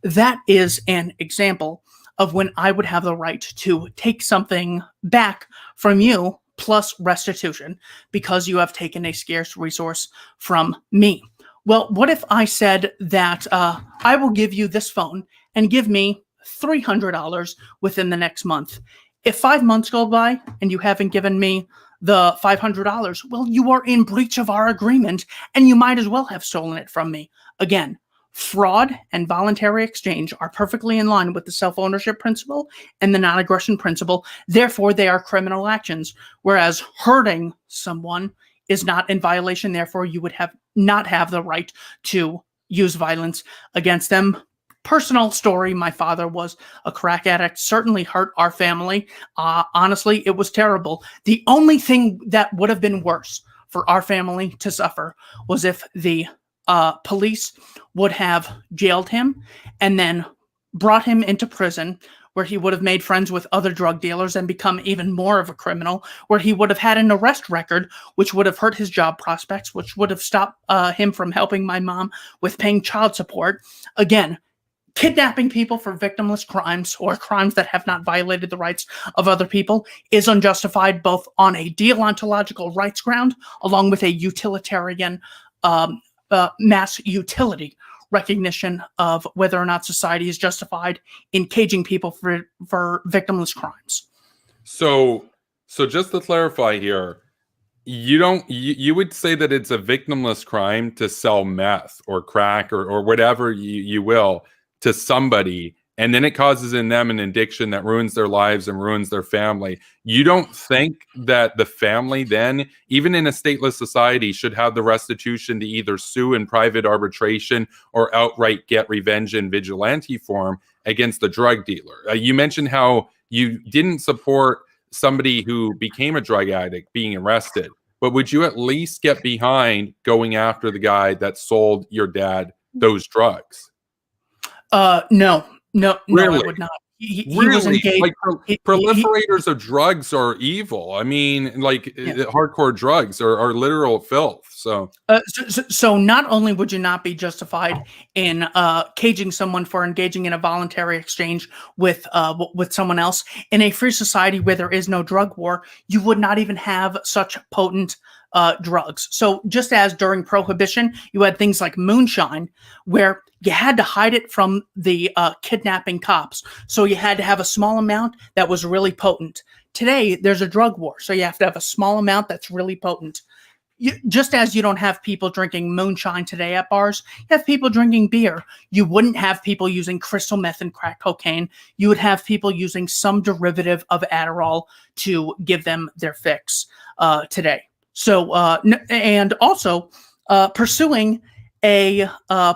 A: That is an example of when I would have the right to take something back from you plus restitution because you have taken a scarce resource from me. Well, what if I said that I will give you this phone and give me $300 within the next month? If 5 months go by and you haven't given me the $500, well, you are in breach of our agreement and you might as well have stolen it from me. Again, fraud and voluntary exchange are perfectly in line with the self-ownership principle and the non-aggression principle. Therefore, they are criminal actions, whereas hurting someone is not in violation. Therefore, you would not have the right to use violence against them. Personal story, my father was a crack addict, certainly hurt our family. Honestly, it was terrible. The only thing that would have been worse for our family to suffer was if the police would have jailed him and then brought him into prison, where he would have made friends with other drug dealers and become even more of a criminal, where he would have had an arrest record, which would have hurt his job prospects, which would have stopped him from helping my mom with paying child support. Again, kidnapping people for victimless crimes or crimes that have not violated the rights of other people is unjustified, both on a deontological rights ground, along with a utilitarian mass utility recognition of whether or not society is justified in caging people for victimless crimes.
C: So just to clarify here, you would say that it's a victimless crime to sell meth or crack or whatever you will to somebody, and then it causes in them an addiction that ruins their lives and ruins their family. You don't think that the family then, even in a stateless society, should have the restitution to either sue in private arbitration or outright get revenge in vigilante form against the drug dealer? You mentioned how you didn't support somebody who became a drug addict being arrested, but would you at least get behind going after the guy that sold your dad those drugs?
A: No,
C: Really?
A: I would not. He
C: Really?
A: was engaged.
C: Like proliferators of drugs are evil. I mean, like hardcore drugs are literal filth. So
A: not only would you not be justified in caging someone for engaging in a voluntary exchange with someone else in a free society where there is no drug war, you would not even have such potent drugs. So just as during Prohibition, you had things like moonshine, where you had to hide it from the kidnapping cops. So you had to have a small amount that was really potent. Today, there's a drug war, so you have to have a small amount that's really potent. Just as you don't have people drinking moonshine today at bars, you have people drinking beer. You wouldn't have people using crystal meth and crack cocaine. You would have people using some derivative of Adderall to give them their fix today. So, and also pursuing a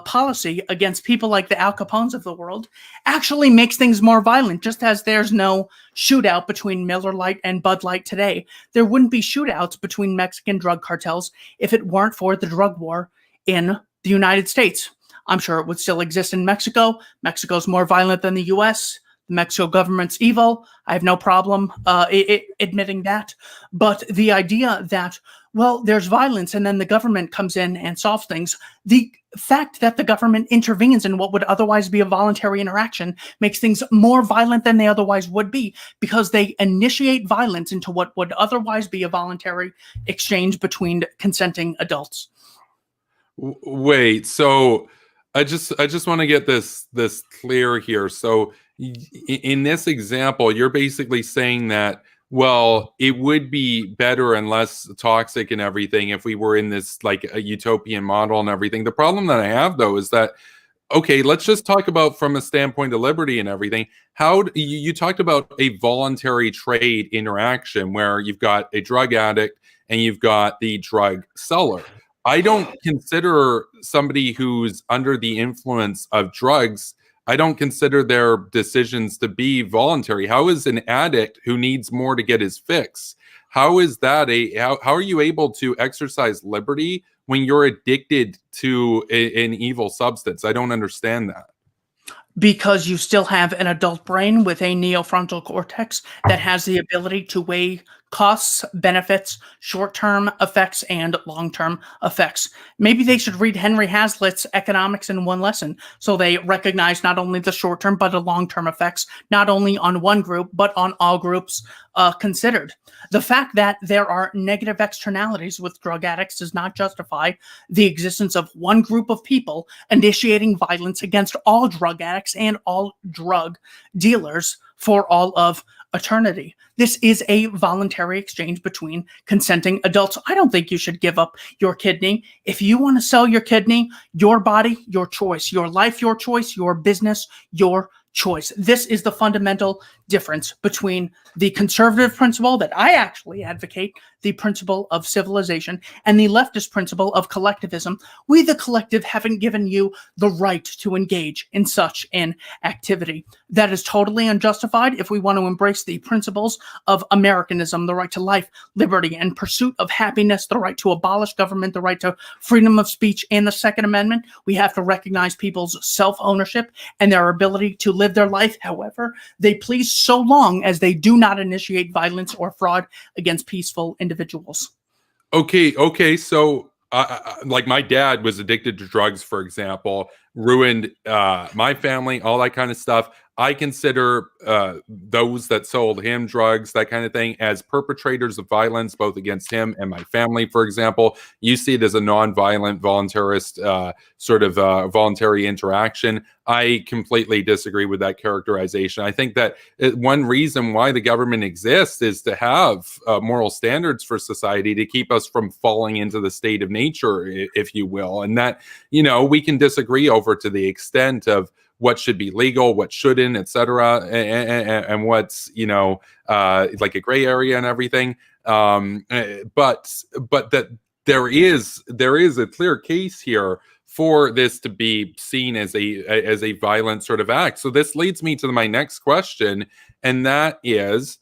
A: policy against people like the Al Capones of the world actually makes things more violent. Just as there's no shootout between Miller Lite and Bud Light today, there wouldn't be shootouts between Mexican drug cartels if it weren't for the drug war in the United States. I'm sure it would still exist in Mexico. Mexico's more violent than the US. The Mexico government's evil. I have no problem admitting that. But the idea that, well, there's violence and then the government comes in and solves things. The fact that the government intervenes in what would otherwise be a voluntary interaction makes things more violent than they otherwise would be, because they initiate violence into what would otherwise be a voluntary exchange between consenting adults.
C: Wait, so I just want to get this clear here. So in this example, you're basically saying that, well, it would be better and less toxic and everything if we were in this like a utopian model and everything. The problem that I have, though, is that, okay, let's just talk about from a standpoint of liberty and everything. How you talked about a voluntary trade interaction where you've got a drug addict and you've got the drug seller. I don't consider somebody who's under the influence of drugs, I don't consider their decisions to be voluntary. How is an addict who needs more to get his fix? How is that how are you able to exercise liberty when you're addicted to an evil substance? I don't understand that.
A: Because you still have an adult brain with a neofrontal cortex that has the ability to weigh costs, benefits, short-term effects, and long-term effects. Maybe they should read Henry Hazlitt's Economics in One Lesson, so they recognize not only the short-term but the long-term effects, not only on one group but on all groups considered. The fact that there are negative externalities with drug addicts does not justify the existence of one group of people initiating violence against all drug addicts and all drug dealers for all of eternity. This is a voluntary exchange between consenting adults. I don't think you should give up your kidney. If you want to sell your kidney, your body, your choice, your life, your choice, your business, your choice. This is the fundamental difference between the conservative principle that I actually advocate, the principle of civilization, and the leftist principle of collectivism. We, the collective, haven't given you the right to engage in such an activity. That is totally unjustified if we want to embrace the principles of Americanism, the right to life, liberty, and pursuit of happiness, the right to abolish government, the right to freedom of speech, and the Second Amendment. We have to recognize people's self-ownership and their ability to live their life however they please, so long as they do not initiate violence or fraud against peaceful individuals.
C: Okay. So, like my dad was addicted to drugs, for example, ruined my family, all that kind of stuff. I consider those that sold him drugs, that kind of thing, as perpetrators of violence, both against him and my family, for example. You see it as a non-violent, voluntarist, sort of voluntary interaction. I completely disagree with that characterization. I think that one reason why the government exists is to have moral standards for society to keep us from falling into the state of nature, if you will. And that, we can disagree over to the extent of what should be legal, what shouldn't, etc., and what's like a gray area and everything. But that there is a clear case here for this to be seen as a violent sort of act. So this leads me to my next question, and that is,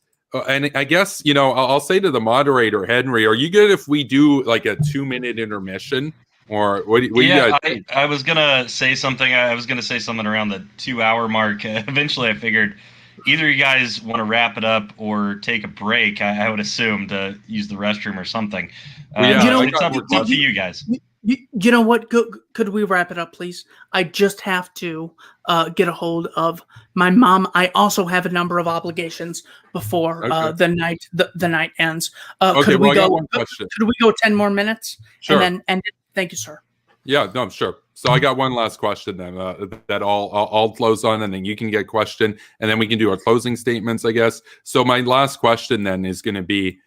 C: and I guess I'll say to the moderator, Henry, are you good if we do like a 2-minute intermission? Or what do you guys think?
B: I was gonna say something. I was gonna say something around the 2-hour mark. Eventually, I figured either you guys want to wrap it up or take a break. I would assume to use the restroom or something. It's up to you guys.
A: You know what? Could we wrap it up, please? I just have to get a hold of my mom. I also have a number of obligations before
C: Okay.
A: the night ends.
C: Okay,
A: Could we
C: well, I got
A: go?
C: one question.
A: Could we go 10 more minutes?
C: Sure.
A: And then thank you, sir.
C: Yeah, no, sure. So I got one last question then that I'll close on, and then you can get a question, and then we can do our closing statements, I guess. So my last question then is going to be,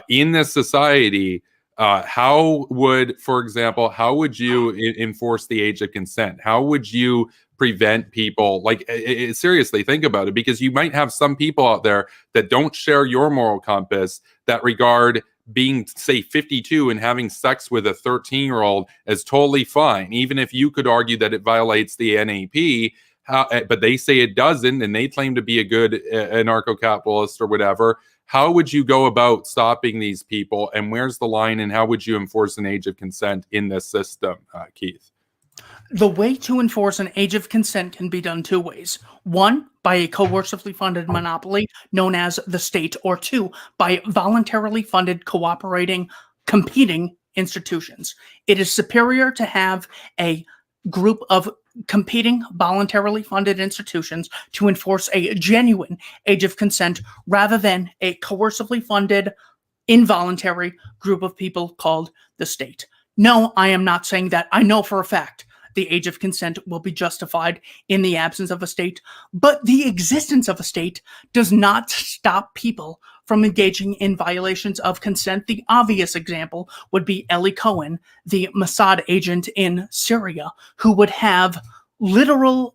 C: in this society, how would, for example, how would you enforce the age of consent? How would you prevent people, like, seriously, think about it, because you might have some people out there that don't share your moral compass, that regard being, say, 52 and having sex with a 13-year-old as totally fine, even if you could argue that it violates the NAP. But they say it doesn't, and they claim to be a good anarcho-capitalist or whatever. How would you go about stopping these people, and where's the line, and how would you enforce an age of consent in this system, Keith?
A: The way to enforce an age of consent can be done two ways. One, by a coercively funded monopoly known as the state, or two, by voluntarily funded, cooperating, competing institutions. It is superior to have a group of competing, voluntarily funded institutions to enforce a genuine age of consent rather than a coercively funded, involuntary group of people called the state. No, I am not saying that. I know for a fact the age of consent will be justified in the absence of a state, but the existence of a state does not stop people from engaging in violations of consent. The obvious example would be Eli Cohen, the Mossad agent in Syria, who would have literal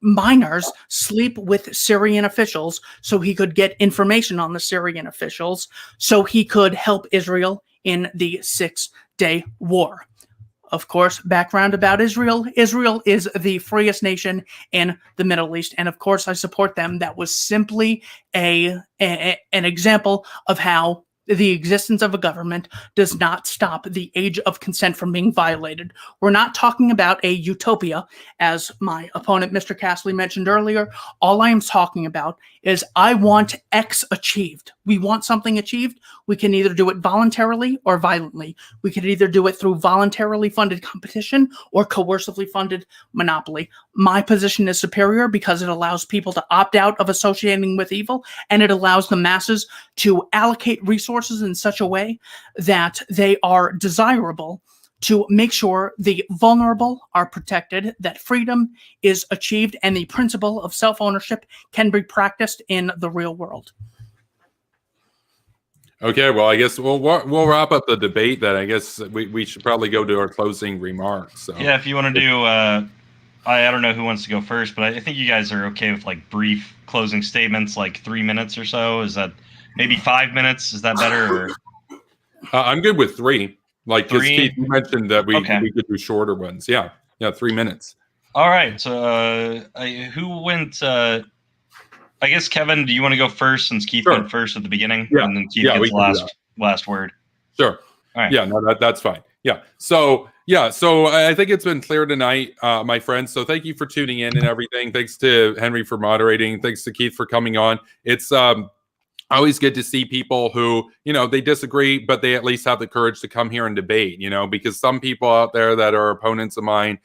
A: minors sleep with Syrian officials so he could get information on the Syrian officials, so he could help Israel in the 6-day war. Of course, background about Israel. Israel is the freest nation in the Middle East, and of course I support them. That was simply an example of how the existence of a government does not stop the age of consent from being violated. We're not talking about a utopia, as my opponent, Mr. Castley, mentioned earlier. All I am talking about is I want X achieved. We want something achieved. We can either do it voluntarily or violently. We can either do it through voluntarily funded competition or coercively funded monopoly. My position is superior because it allows people to opt out of associating with evil, and it allows the masses to allocate resources in such a way that they are desirable to make sure the vulnerable are protected, that freedom is achieved, and the principle of self-ownership can be practiced in the real world.
C: Okay, well, I guess we'll wrap up the debate then. I guess we should probably go to our closing remarks. So.
B: Yeah, if you want to do, I don't know who wants to go first, but I think you guys are okay with like brief closing statements, like 3 minutes or so. Is that maybe 5 minutes? Is that better? Or?
C: I'm good with 3. Like, because Keith, you mentioned that we could do shorter ones. Yeah, 3 minutes.
B: All right. So who went? I guess, Kevin, do you want to go first since Keith went first at the beginning?
C: Yeah.
B: And then Keith gets the last word.
C: Sure.
B: All right.
C: Yeah, no, that's fine. Yeah. So I think it's been clear tonight, my friends. So thank you for tuning in and everything. Thanks to Henry for moderating. Thanks to Keith for coming on. It's always good to see people who, they disagree, but they at least have the courage to come here and debate, because some people out there that are opponents of mine,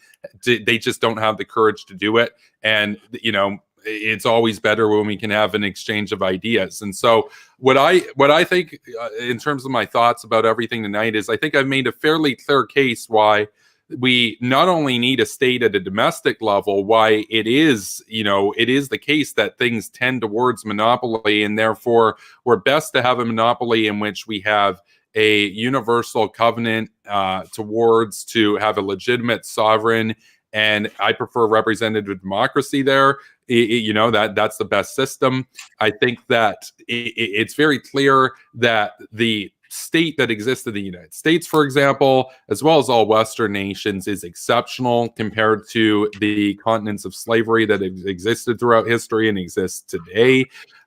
C: they just don't have the courage to do it. And, it's always better when we can have an exchange of ideas. And so what I think in terms of my thoughts about everything tonight is I think I've made a fairly clear case why we not only need a state at a domestic level, why it is the case that things tend towards monopoly, and therefore we're best to have a monopoly in which we have a universal covenant towards to have a legitimate sovereign. And I prefer representative democracy there. That's the best system. I think that it's very clear that the state that exists in the United States, for example, as well as all Western nations, is exceptional compared to the continents of slavery that have existed throughout history and exist today.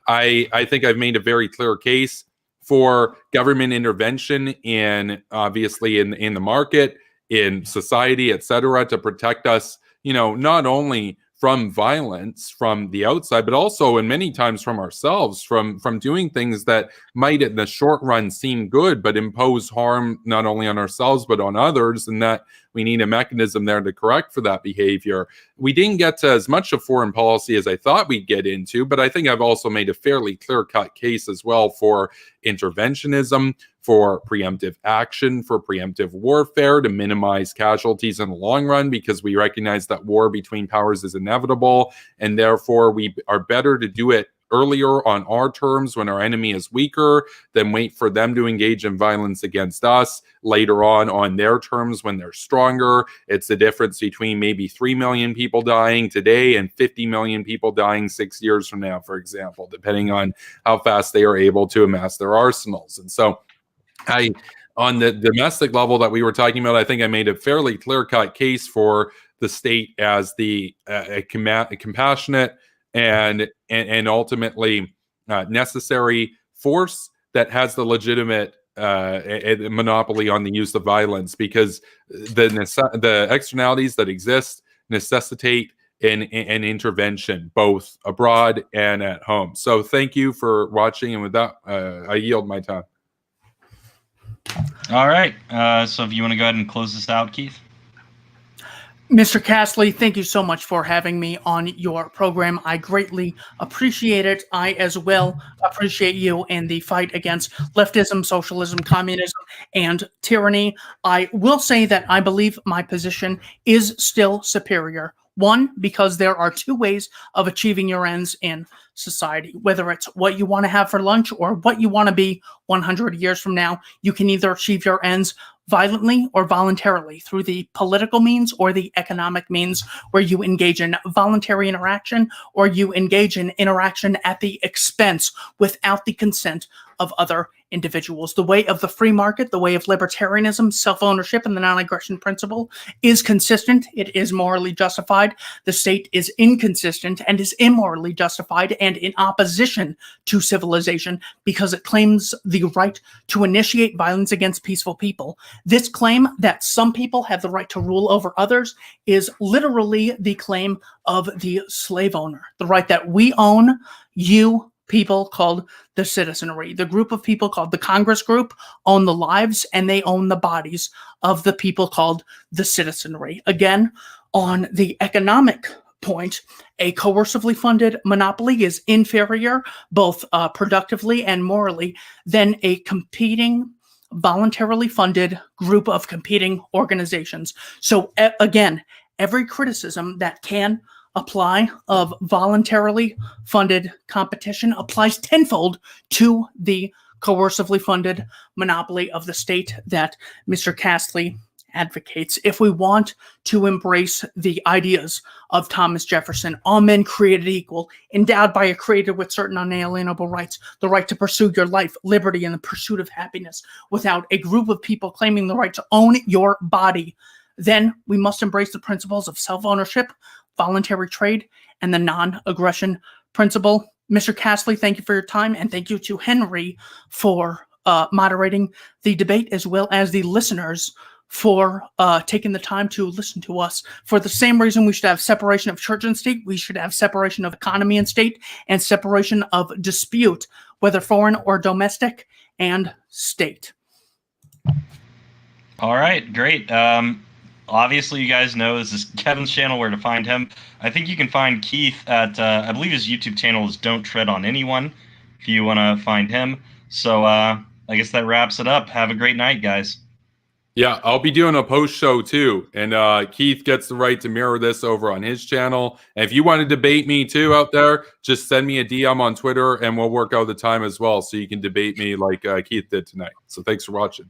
C: I think I've made a very clear case for government intervention in the market, in society, etc., to protect us, not only from violence from the outside, but also, and many times from ourselves, from doing things that might in the short run seem good, but impose harm not only on ourselves, but on others, and that we need a mechanism there to correct for that behavior. We didn't get to as much of foreign policy as I thought we'd get into, but I think I've also made a fairly clear-cut case as well for interventionism, for preemptive action, for preemptive warfare to minimize casualties in the long run, because we recognize that war between powers is inevitable, and therefore we are better to do it earlier on our terms when our enemy is weaker than wait for them to engage in violence against us later on their terms when they're stronger. It's the difference between maybe 3 million people dying today and 50 million people dying 6 years from now, for example, depending on how fast they are able to amass their arsenals. And so on the domestic level that we were talking about, I think I made a fairly clear-cut case for the state as the compassionate and ultimately necessary force that has the legitimate monopoly on the use of violence, because the externalities that exist necessitate an intervention both abroad and at home. So thank you for watching, and with that, I yield my time.
B: All right. So if you want to go ahead and close this out, Keith.
A: Mr. Castley, thank you so much for having me on your program. I greatly appreciate it. I as well appreciate you in the fight against leftism, socialism, communism, and tyranny. I will say that I believe my position is still superior. One, because there are two ways of achieving your ends in society, whether it's what you want to have for lunch or what you want to be 100 years from now. You can either achieve your ends violently or voluntarily through the political means or the economic means, where you engage in voluntary interaction or you engage in interaction at the expense without the consent of other individuals. The way of the free market, the way of libertarianism, self-ownership, and the non-aggression principle is consistent. It is morally justified. The state is inconsistent and is immorally justified and in opposition to civilization because it claims the right to initiate violence against peaceful people. This claim that some people have the right to rule over others is literally the claim of the slave owner, the right that we own, you people called the citizenry. The group of people called the Congress group own the lives and they own the bodies of the people called the citizenry. Again, on the economic point, a coercively funded monopoly is inferior, both productively and morally, than a competing, voluntarily funded group of competing organizations. So again, every criticism that can apply of voluntarily funded competition applies tenfold to the coercively funded monopoly of the state that Mr. Castley advocates. If we want to embrace the ideas of Thomas Jefferson, all men created equal, endowed by a creator with certain unalienable rights, the right to pursue your life, liberty, and the pursuit of happiness, without a group of people claiming the right to own your body, then we must embrace the principles of self-ownership, voluntary trade, and the non-aggression principle. Mr. Castley, thank you for your time, and thank you to Henry for moderating the debate, as well as the listeners for taking the time to listen to us. For the same reason we should have separation of church and state, we should have separation of economy and state, and separation of dispute, whether foreign or domestic, and state.
B: All right, great. Obviously, you guys know this is Kevin's channel, where to find him. I think you can find Keith at, I believe his YouTube channel is Don't Tread on Anyone, if you want to find him. So I guess that wraps it up. Have a great night, guys.
C: Yeah, I'll be doing a post show too. And Keith gets the right to mirror this over on his channel. And if you want to debate me too out there, just send me a DM on Twitter and we'll work out the time as well so you can debate me like Keith did tonight. So thanks for watching.